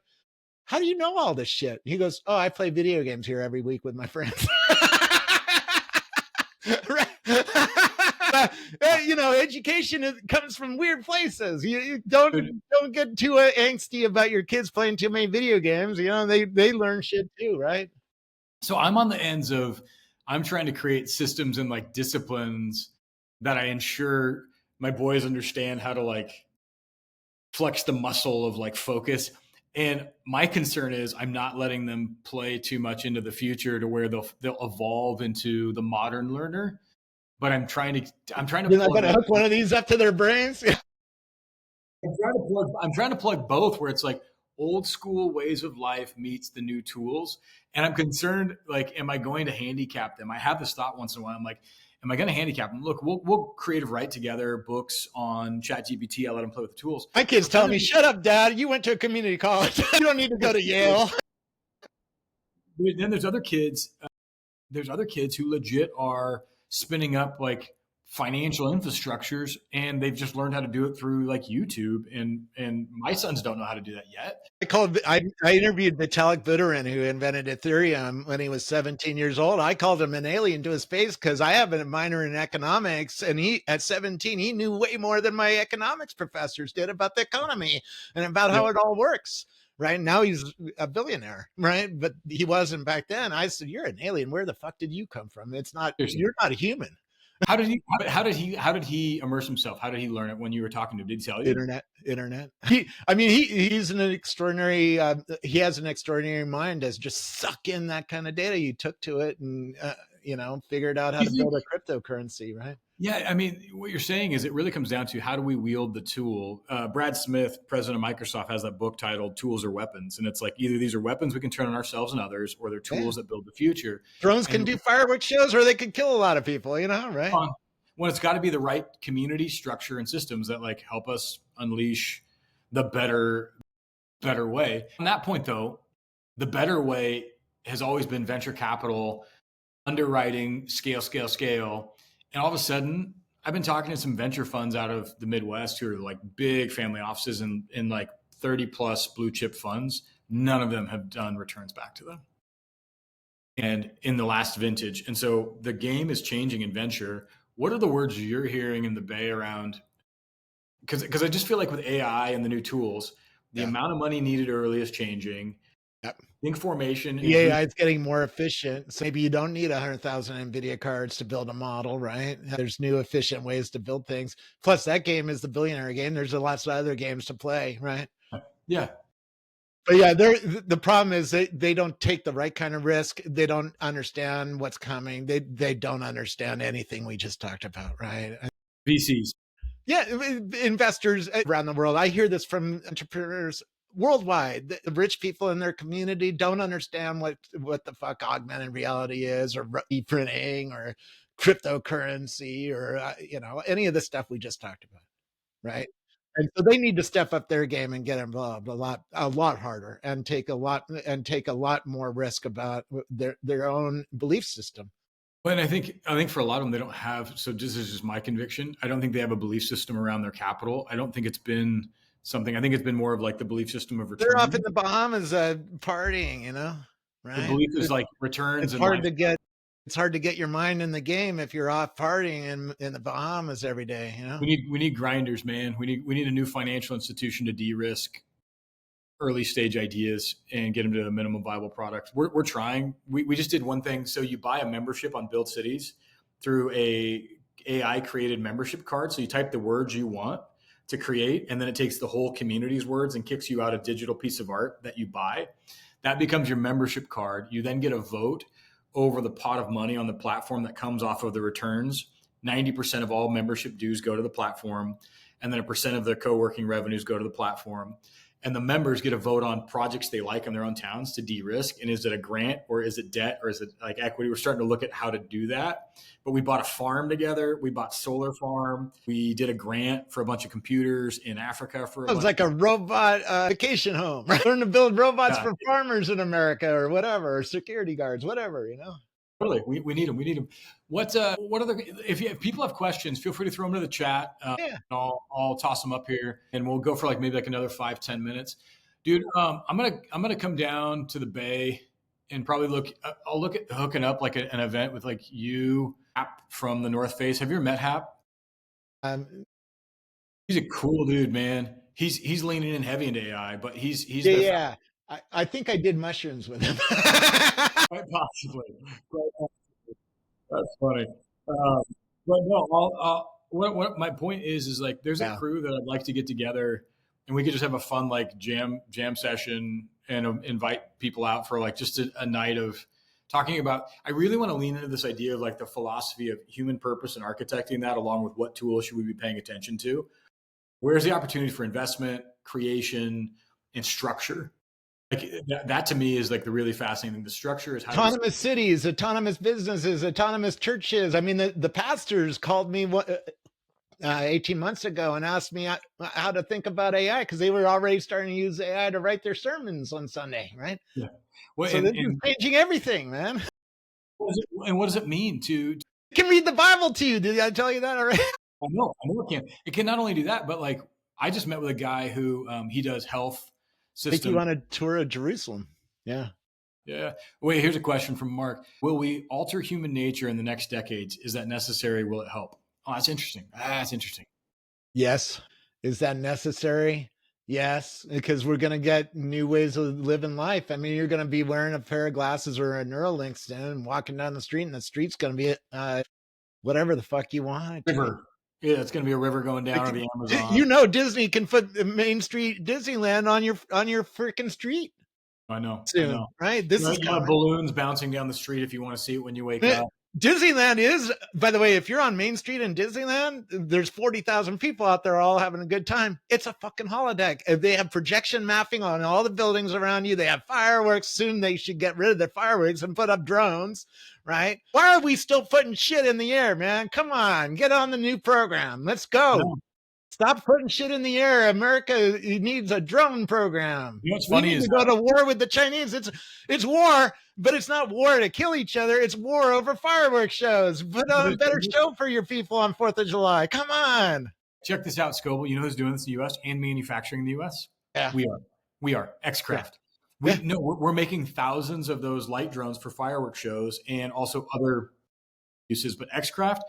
how do you know all this shit? He goes, oh, I play video games here every week with my friends. Right. Education comes from weird places. You don't get too angsty about your kids playing too many video games. They learn shit too, right? So I'm on the ends of I'm trying to create systems and like disciplines that I ensure my boys understand how to like flex the muscle of like focus. And my concern is I'm not letting them play too much into the future to where they'll evolve into the modern learner. But I'm trying to You're not plug going to hook one of these up to their brains. I'm trying to plug both where it's like old school ways of life meets the new tools. And I'm concerned, like, am I going to handicap them? I have this thought once in a while. I'm like, am I going to handicap them? Look, we'll creative write together books on ChatGPT. I'll let them play with the tools. My kids But tell me, shut up, Dad. You went to a community college. You don't need to go to Yale. then there's other kids who legit are spinning up like financial infrastructures and they've just learned how to do it through like YouTube and my sons don't know how to do that yet. I interviewed Vitalik Buterin, who invented Ethereum when he was 17 years old. I called him an alien to his face because I have a minor in economics, and he at 17 he knew way more than my economics professors did about the economy and about Yeah. how it all works. Right now he's a billionaire, right? But he wasn't back then. I said, "You're an alien. Where the fuck did you come from? You're not a human." How did he immerse himself? How did he learn it when you were talking to him? Did he tell you? Internet. He's an extraordinary. He has an extraordinary mind as just suck in that kind of data you took to it, and figured out how Do you to build think a cryptocurrency, right? Yeah, I mean, what you're saying is it really comes down to how do we wield the tool. Brad Smith, president of Microsoft, has that book titled "Tools or Weapons," and it's like either these are weapons we can turn on ourselves and others, or they're Yeah, tools that build the future. drones can And do fireworks shows, or they can kill a lot of people. Right? on when it's got to be the right community structure and systems that like help us unleash the better way. On that point, though, the better way has always been venture capital, underwriting, scale, scale, scale. And all of a sudden, I've been talking to some venture funds out of the Midwest who are like big family offices and in like 30 plus blue chip funds. None of them have done returns back to them. And in the last vintage. And so the game is changing in venture. What are the words you're hearing in the Bay around? Because I just feel like with AI and the new tools, the Yeah. amount of money needed early is changing. Yep. Link formation The is AI is getting more efficient. So maybe you don't need 100,000 NVIDIA cards to build a model, right? There's new efficient ways to build things. Plus, that game is the billionaire game. There's lots of other games to play, right? yeah. But yeah, the problem is they don't take the right kind of risk. They don't understand what's coming. They don't understand anything we just talked about, right? VCs. Yeah, investors around the world. I hear this from entrepreneurs worldwide. The rich people in their community don't understand what the fuck augmented reality is, or printing, or cryptocurrency, or any of the stuff we just talked about, right? And so they need to step up their game and get involved a lot harder, and take a lot more risk about their own belief system. But I think for a lot of them, they don't have. So this is just my conviction. I don't think they have a belief system around their capital. I don't think it's been something. I think it's been more of like the belief system of They're off in return. the Bahamas partying, The right? belief is like returns It's and hard life. to get it's hard to get your mind in the game if you're off partying in the Bahamas every day, We need grinders, man. We need a new financial institution to de-risk early stage ideas and get them to a minimum viable product. We're trying. We just did one thing. So you buy a membership on Build Cities through a AI created membership card. So you type the words you want to create, and then it takes the whole community's words and kicks you out a digital piece of art that you buy. That becomes your membership card. You then get a vote over the pot of money on the platform that comes off of the returns. 90% of all membership dues go to the platform, and then a percent of the co-working revenues go to the platform. And the members get a vote on projects they like in their own towns to de-risk. And is it a grant, or is it debt, or is it like equity? We're starting to look at how to do that. But we bought a farm together. We bought solar farm. We did a grant for a bunch of computers in Africa for a It's bunch like of. a robot vacation home. Right? Learn to build robots Yeah, for farmers in America, or whatever, or security guards, whatever. totally. We need them. We need them. What other, if people have questions, feel free to throw them into the chat. Yeah. I'll toss them up here, and we'll go for like maybe like another 5-10 minutes. Dude, I'm gonna come down to the Bay and probably I'll look at hooking up like an event with like you Hap from the North Face. Have you ever met Hap? Um, He's a cool dude, man. He's leaning in heavy into AI, but he's yeah, the yeah. I think I did mushrooms with him. quite possibly. That's funny. But no, what my point is like there's a Yeah. crew that I'd like to get together, and we could just have a fun like jam session and invite people out for like just a night of talking about. I really want to lean into this idea of like the philosophy of human purpose and architecting that, along with what tools should we be paying attention to. Where's the opportunity for investment, creation, and structure? Like that to me is like the really fascinating thing. The structure is how do we. Autonomous cities, autonomous businesses, autonomous churches. I mean, the pastors called me 18 months ago and asked me how to think about AI, because they were already starting to use AI to write their sermons on Sunday, right? Yeah. Well, So this is changing everything, man. what does it mean to I can read the Bible to you. Did I tell you that already? I know it can. It can not only do that, but like I just met with a guy who he does health Take you system. on a tour of Jerusalem. Yeah. Yeah. Wait, here's a question from Mark. Will we alter human nature in the next decades? Is that necessary? Will it help? Oh, that's interesting. That's interesting. Yes. Is that necessary? Yes, because we're going to get new ways of living life. I mean, you're going to be wearing a pair of glasses or a Neuralink stand and walking down the street, and the street's going to be whatever the fuck you want it to be. River. Yeah, it's going to be a river going down to the Amazon. Disney can put Main Street Disneyland on your freaking street I know. soon, right? This is You have balloons bouncing down the street if you want to see it when you wake up. Disneyland is, by the way, if you're on Main Street in Disneyland, there's 40,000 people out there all having a good time. It's a fucking holodeck. They have projection mapping on all the buildings around you. They have fireworks. Soon they should get rid of their fireworks and put up drones, right? Why are we still putting shit in the air, man? Come on, get on the new program. Let's go. No. Stop putting shit in the air. America needs a drone program. You know what's We funny need is to go to war with the Chinese. It's war, but it's not war to kill each other. It's war over fireworks shows. Put on a better show for your people on 4th of July. Come on. check this out, Scoble. You know who's doing this in the U.S. and manufacturing in the U.S.? Yeah. We are Xcraft. Yeah. We're making thousands of those light drones for fireworks shows and also other uses. But Xcraft,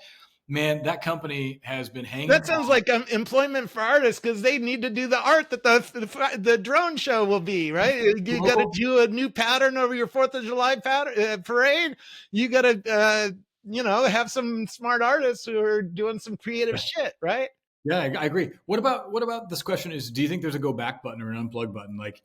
man, that company has been hanging That sounds on. like employment for artists because they need to do the art that the drone show will be, right? You got to Global, do a new pattern over your Fourth of July parade. You got to, have some smart artists who are doing some creative yeah, shit, right? yeah, I agree. What about this question is, do you think there's a go back button or an unplug button? Like,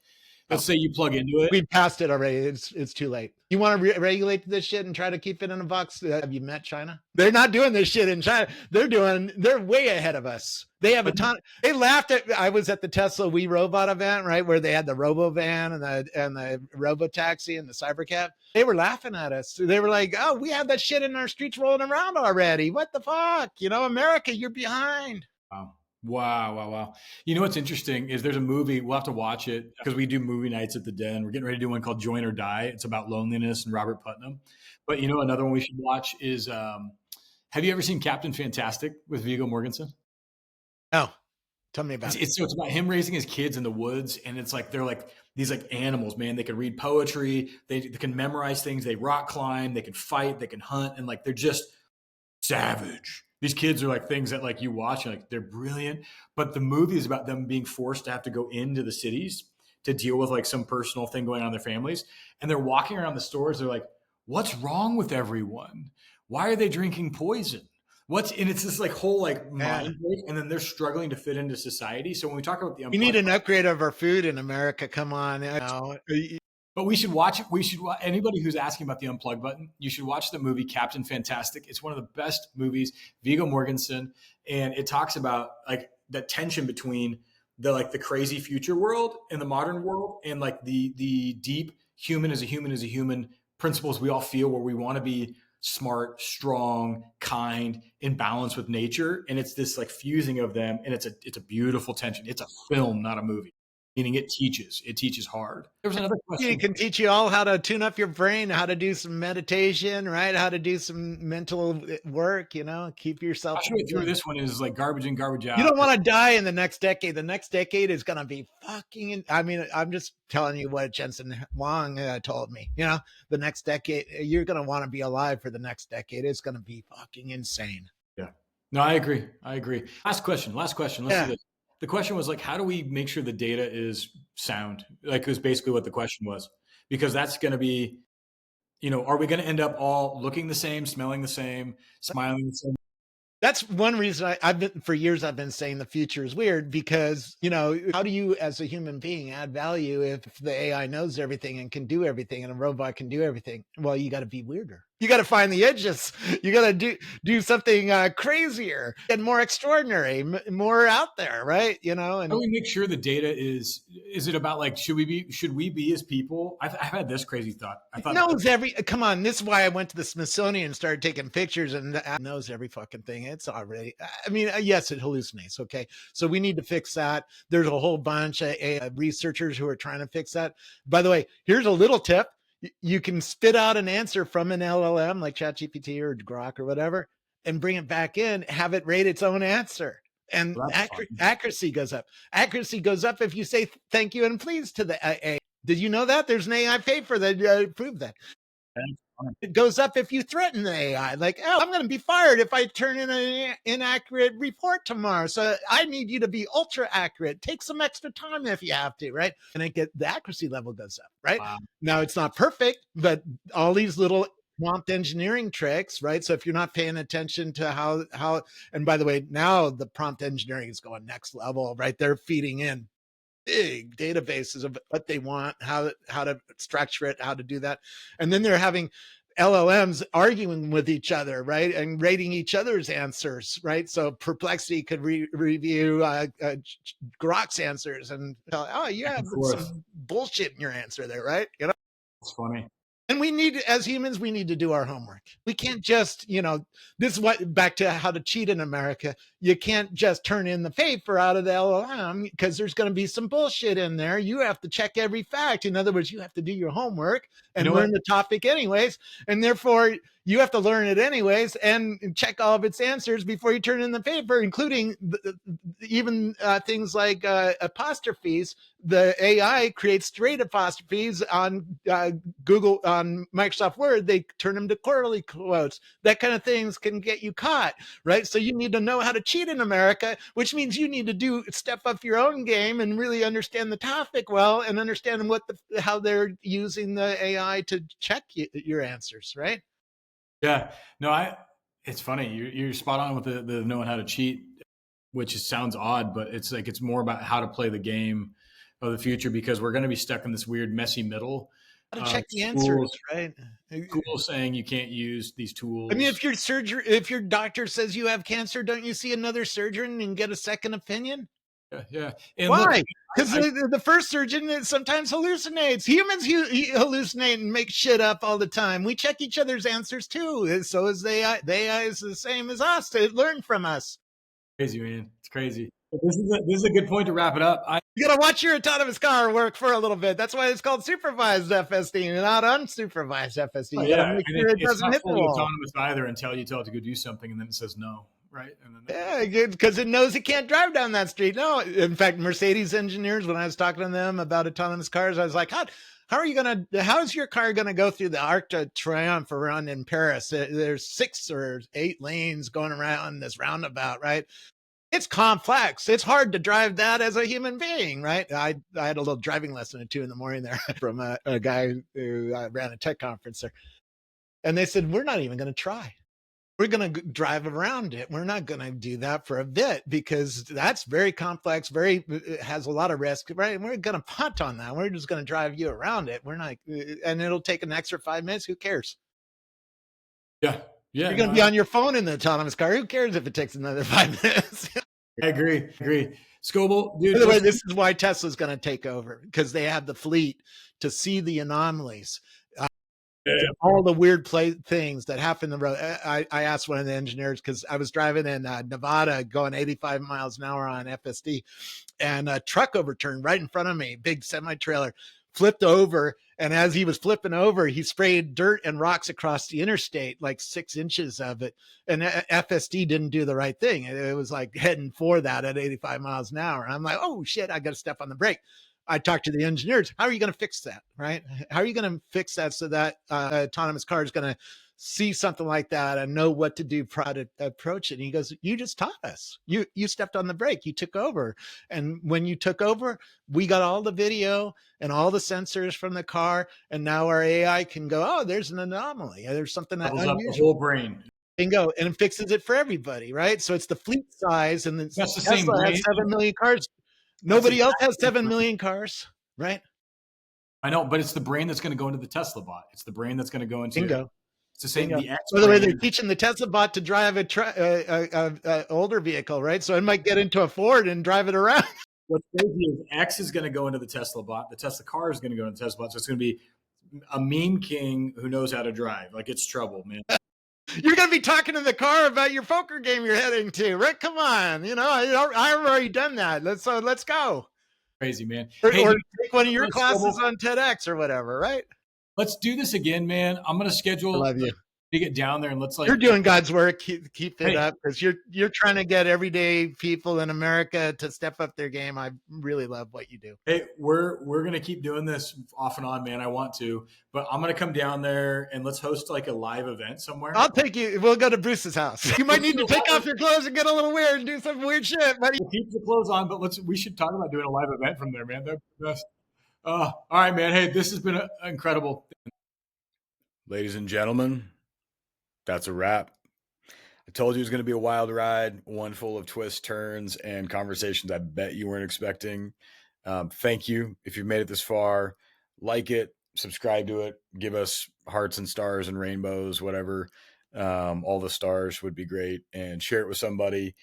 No, let's say you plug into it. we passed it already. It's too late. You want to regulate this shit and try to keep it in a box? Have you met China? They're not doing this shit in China. They're way ahead of us. They have a But ton. They laughed at. I was at the Tesla We Robot event, right, where they had the Robo Van and the Robo Taxi and the Cybercab. They were laughing at us. They were like, "Oh, we have that shit in our streets rolling around already. What the fuck? America, you're behind." wow. Wow, wow, wow. You know what's interesting is there's a movie, we'll have to watch it because we do movie nights at the Den. We're getting ready to do one called Join or Die. It's about loneliness and Robert Putnam. But another one we should watch is have you ever seen Captain Fantastic with Viggo Mortensen? Oh, tell me about it. It's about him raising his kids in the woods, and it's like they're like these like animals, man. They can read poetry, they can memorize things, they rock climb, they can fight, they can hunt, and like they're just savage. These kids are like things that like you watch and like they're brilliant, but the movie is about them being forced to have to go into the cities to deal with like some personal thing going on in their families, and they're walking around the stores. They're like, "What's wrong with everyone? Why are they drinking poison? What's?" And it's this like whole like Yeah. mind break, and then they're struggling to fit into society. So when we talk about the We need unplugged, an upgrade of our food in America. Come on. but we should watch it. We should anybody who's asking about the unplug button, you should watch the movie Captain Fantastic. It's one of the best movies. Viggo Mortensen, and it talks about like the tension between the crazy future world and the modern world, and like the deep human as a human as a human principles we all feel, where we want to be smart, strong, kind, in balance with nature, and it's this like fusing of them, and it's a beautiful tension. It's a film, not a movie. Meaning it teaches hard. There was another It question. can teach you all how to tune up your brain, how to do some meditation, right? How to do some mental work, keep yourself. How should I throw this one is like garbage in, garbage You out. don't want to die in the next decade. The next decade is going to be I mean, I'm just telling you what Jensen Wong told me. The next decade, you're going to want to be alive for the next decade. It's going to be fucking insane. Yeah. No, I agree. I agree. Last question. Last question. Let's do Yeah. this. The question was like, how do we make sure the data is sound? Like, it was basically what the question was, because that's going to be, are we going to end up all looking the same, smelling the same, smiling the same? That's one reason I've been for years. I've been saying the future is weird because how do you, as a human being, add value if the AI knows everything and can do everything, and a robot can do everything? Well, you got to be weirder. You got to find the edges. You got to do something crazier and more extraordinary, more out there, right? How And do we make sure the data is it about like, should we be as people? I've had this crazy thought. I it thought, knows come on, this is why I went to the Smithsonian and started taking pictures, and it knows every fucking thing. It's already, I mean, yes, it hallucinates. Okay. So we need to fix that. There's a whole bunch of researchers who are trying to fix that. By the way, here's a little tip. You can spit out an answer from an LLM like ChatGPT or Grok or whatever, and bring it back in, have it rate its own answer. And well, that's fun. accuracy goes up. Accuracy goes up if you say thank you and please to the AI. Did you know that? There's an AI paper that proved that. That's fun. It goes up if you threaten the AI, like, "Oh, I'm going to be fired if I turn in an inaccurate report tomorrow. So I need you to be ultra accurate. Take some extra time if you have to," right? And the accuracy level goes up, right? Wow. Now it's not perfect, but all these little prompt engineering tricks, right? So if you're not paying attention to how, and by the way, now the prompt engineering is going next level, right? They're feeding in big databases of what they want, how to structure it, how to do that. And then they're having LLMs arguing with each other, right? And rating each other's answers, right? So Perplexity could review Grok's answers and tell, "Oh, you Back have and forth. some bullshit in your answer there," right? It's funny. And as humans, we need to do our homework. We can't just, this is what, back to how to cheat in America. you can't just turn in the paper out of the LLM because there's going to be some bullshit in there. You have to check every fact. In other words, you have to do your homework You and know what? learn the topic anyways. And therefore, you have to learn it anyways and check all of its answers before you turn in the paper, including even things like apostrophes. The AI creates straight apostrophes on Google, on Microsoft Word. They turn them to curly quotes. That kind of things can get you caught, right? So you need to know how to cheat in America, which means you need to step up your own game and really understand the topic well and understand how they're using the AI to check your answers, right? Yeah, no, it's funny. You're spot on with the knowing how to cheat, which sounds odd, but it's like it's more about how to play the game of the future because we're going to be stuck in this weird, messy middle. How to check the answers, Schools, right? schools saying you can't use these I mean, tools. if your doctor says you have cancer, don't you see another surgeon and get a second opinion? Yeah, yeah. And look, Why? Because I the first surgeon sometimes hallucinates. Humans hallucinate and make shit up all the time. We check each other's answers too. So is the AI. The AI is the same as us. They learn from us. crazy, man. It's crazy. But this is a good point to wrap it up. You gotta watch your autonomous car work for a little bit. That's why it's called supervised FSD and not unsupervised FSD. Oh You gotta yeah, make and sure it it's doesn't not hit the fully wall. autonomous either until you tell it to go do something, and then it says no, right? And then Yeah, because it knows it can't drive down that street. No, in fact, Mercedes engineers, when I was talking to them about autonomous cars, I was like, how's your car gonna go through the Arc de Triomphe around in Paris? There's 6 or 8 lanes going around this roundabout, right? It's complex. It's hard to drive that as a human being, right? I had a little driving lesson at 2 in the morning there from a guy who ran a tech conference there, and they said we're not even going to try. We're going to drive around it. We're not going to do that for a bit because that's very complex. It has a lot of risk, right? And we're going to punt on that. We're just going to drive you around it. We're not, and it'll take an extra 5 minutes. Who cares? yeah, yeah, You're going no, to be on your phone in the autonomous car. Who cares if it takes another 5 minutes? I agree. Scoble, By dude, the way, let's this is why Tesla's going to take over because they have the fleet to see the anomalies, all the weird things that happen in the road. I asked one of the engineers because I was driving in Nevada going 85 miles an hour on FSD, and a truck overturned right in front of me, big semi trailer, flipped over. And as he was flipping over, he sprayed dirt and rocks across the interstate, like 6 inches of it. And FSD didn't do the right thing. It was like heading for that at 85 miles an hour. And I'm like, oh shit, I got to step on the brake. I talked to the engineers. How are you going to fix that? Right? How are you going to fix that so that autonomous car is going to see something like that and know what to do, to approach it? And he goes, "You just taught us. You stepped on the brake. You took over, and when you took over, we got all the video and all the sensors from the car, and now our AI can go, oh, there's an anomaly. There's something levels up the unusual." whole brain. Bingo, and it fixes it for everybody, right? So it's the fleet size, and then That's the same Tesla has brain. 7 million cars. That's Nobody else has exactly. 7 million cars, right? I know, but it's the brain that's going to go into the Tesla bot. It's the brain that's going to go into. Bingo. It's the same. Bingo. The X By the way, they're brain. teaching the Tesla bot to drive a older vehicle, right? So it might get into a Ford and drive it around. What's crazy is X is going to go into the Tesla bot. The Tesla car is going to go into the Tesla bot. So it's going to be a meme king who knows how to drive. Like it's trouble, man. You're going to be talking in the car about your poker game you're heading to, right? Come on, I've already done that. Let's go, Crazy, man. or, Hey, or dude, take one of your let's classes on TEDx or whatever, right? let's do this again, man. I'm going to I schedule love you. to get down there and let's You're like. doing God's work. Keep it Hey, up because you're trying to get everyday people in America to step up their game. I really love what you do. hey, we're gonna keep doing this off and on, man. I want to, but I'm gonna come down there and let's host like a live event somewhere. I'll take you. We'll go to Bruce's house. You might Let's need do to a take off live. your clothes and get a little weird and do some weird shit, buddy. We'll keep the clothes on, but we should talk about doing a live event from there, man. That'd be the best. All right, man. Hey, this has been incredible. Ladies and gentlemen, that's a wrap. I told you it was going to be a wild ride, one full of twists, turns, and conversations I bet you weren't expecting. Thank you. If you've made it this far, like it, subscribe to it, give us hearts and stars and rainbows, whatever. All the stars would be great, and share it with somebody.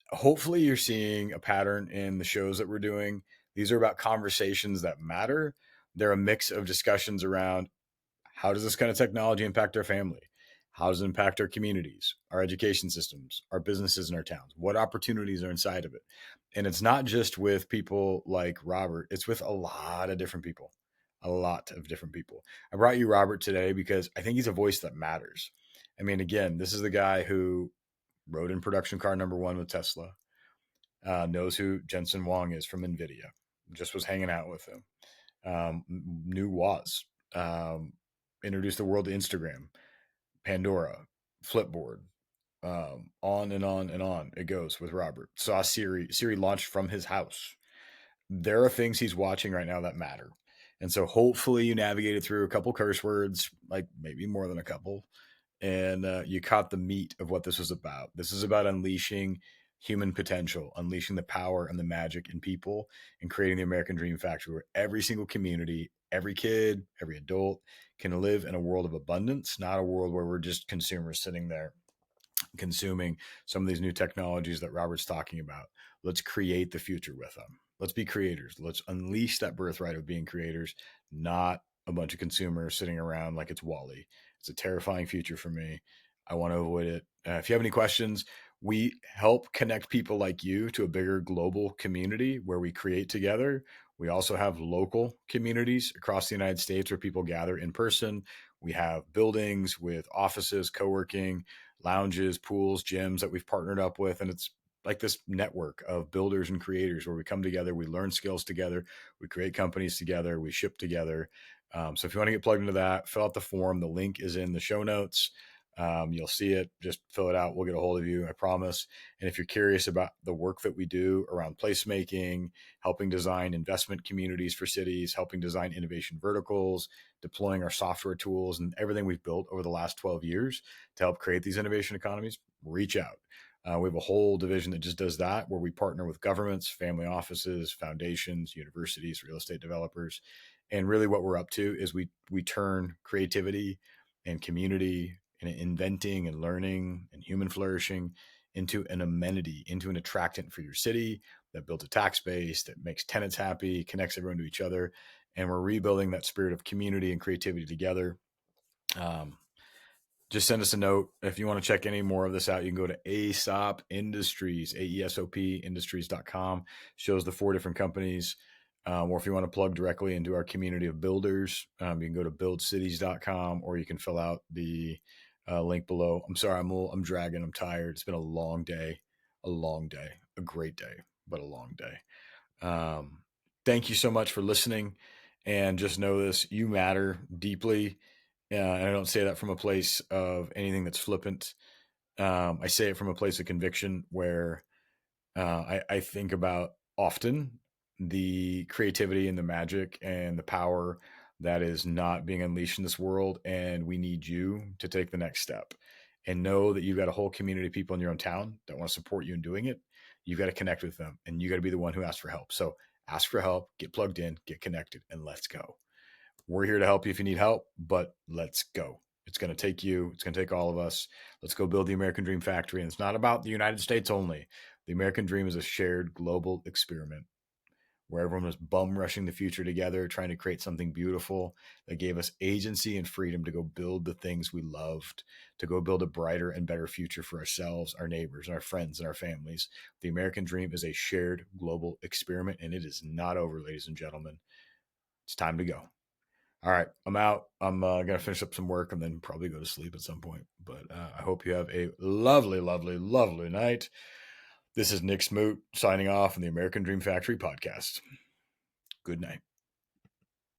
Hopefully, you're seeing a pattern in the shows that we're doing. These are about conversations that matter. They're a mix of discussions around how does this kind of technology impact our family? How does it impact our communities, our education systems, our businesses in our towns? What opportunities are inside of it? And it's not just with people like Robert, it's with a lot of different people. A lot of different people. I brought you Robert today because I think he's a voice that matters. I mean, again, this is the guy who rode in production car number one with Tesla, knows who Jensen Huang is from NVIDIA, just was hanging out with him, knew Woz, introduced the world to Instagram, Pandora, Flipboard, on and on and on it goes with Robert. Saw Siri. Siri launched from his house. There are things he's watching right now that matter. And so hopefully you navigated through a couple curse words, like maybe more than a couple, and you caught the meat of what this was about. This is about unleashing human potential, unleashing the power and the magic in people, and creating the American Dream Factory where every single community, every kid, every adult can live in a world of abundance, not a world where we're just consumers sitting there consuming some of these new technologies that Robert's talking about. Let's create the future with them. Let's be creators. Let's unleash that birthright of being creators, not a bunch of consumers sitting around like it's Wally. It's a terrifying future for me. I want to avoid it. If you have any questions, we help connect people like you to a bigger global community where we create together. We also have local communities across the United States where people gather in person. We have buildings with offices, co-working, lounges, pools, gyms that we've partnered up with. And it's like this network of builders and creators where we come together, we learn skills together, we create companies together, we ship together. So if you want to get plugged into that, fill out the form. The link is in the show notes. You'll see it. Just fill it out. We'll get a hold of you, I promise. And if you're curious about the work that we do around placemaking, helping design investment communities for cities, helping design innovation verticals, deploying our software tools, and everything we've built over the last 12 years to help create these innovation economies, reach out. We have a whole division that just does that, where we partner with governments, family offices, foundations, universities, real estate developers. And really what we're up to is we turn creativity and community and inventing and learning and human flourishing into an amenity, into an attractant for your city that builds a tax base, that makes tenants happy, connects everyone to each other. And we're rebuilding that spirit of community and creativity together. Just send us a note. If you want to check any more of this out, you can go to AESOP Industries, AESOP Industries.com. Shows the 4 different companies. Or if you want to plug directly into our community of builders, you can go to buildcities.com, or you can fill out the link below. I'm sorry, I'm dragging. I'm tired. It's been a long day, a great day, but a long day. Thank you so much for listening. And just know this, you matter deeply. And I don't say that from a place of anything that's flippant. I say it from a place of conviction where I think about often the creativity and the magic and the power that is not being unleashed in this world. And we need you to take the next step and know that you've got a whole community of people in your own town that want to support you in doing it. You've got to connect with them, and you got to be the one who asks for help. So ask for help, get plugged in, get connected, and let's go. We're here to help you if you need help, but let's go. It's going to take you. It's going to take all of us. Let's go build the American Dream Factory. And it's not about the United States only. The American Dream is a shared global experiment where everyone was bum rushing the future together, trying to create something beautiful that gave us agency and freedom to go build the things we loved, to go build a brighter and better future for ourselves, our neighbors, and our friends, and our families. The American Dream is a shared global experiment, and it is not over, ladies and gentlemen. It's time to go. All right, I'm out. I'm going to finish up some work and then probably go to sleep at some point. But I hope you have a lovely, lovely, lovely night. This is Nick Smoot signing off on the American Dream Factory podcast. Good night.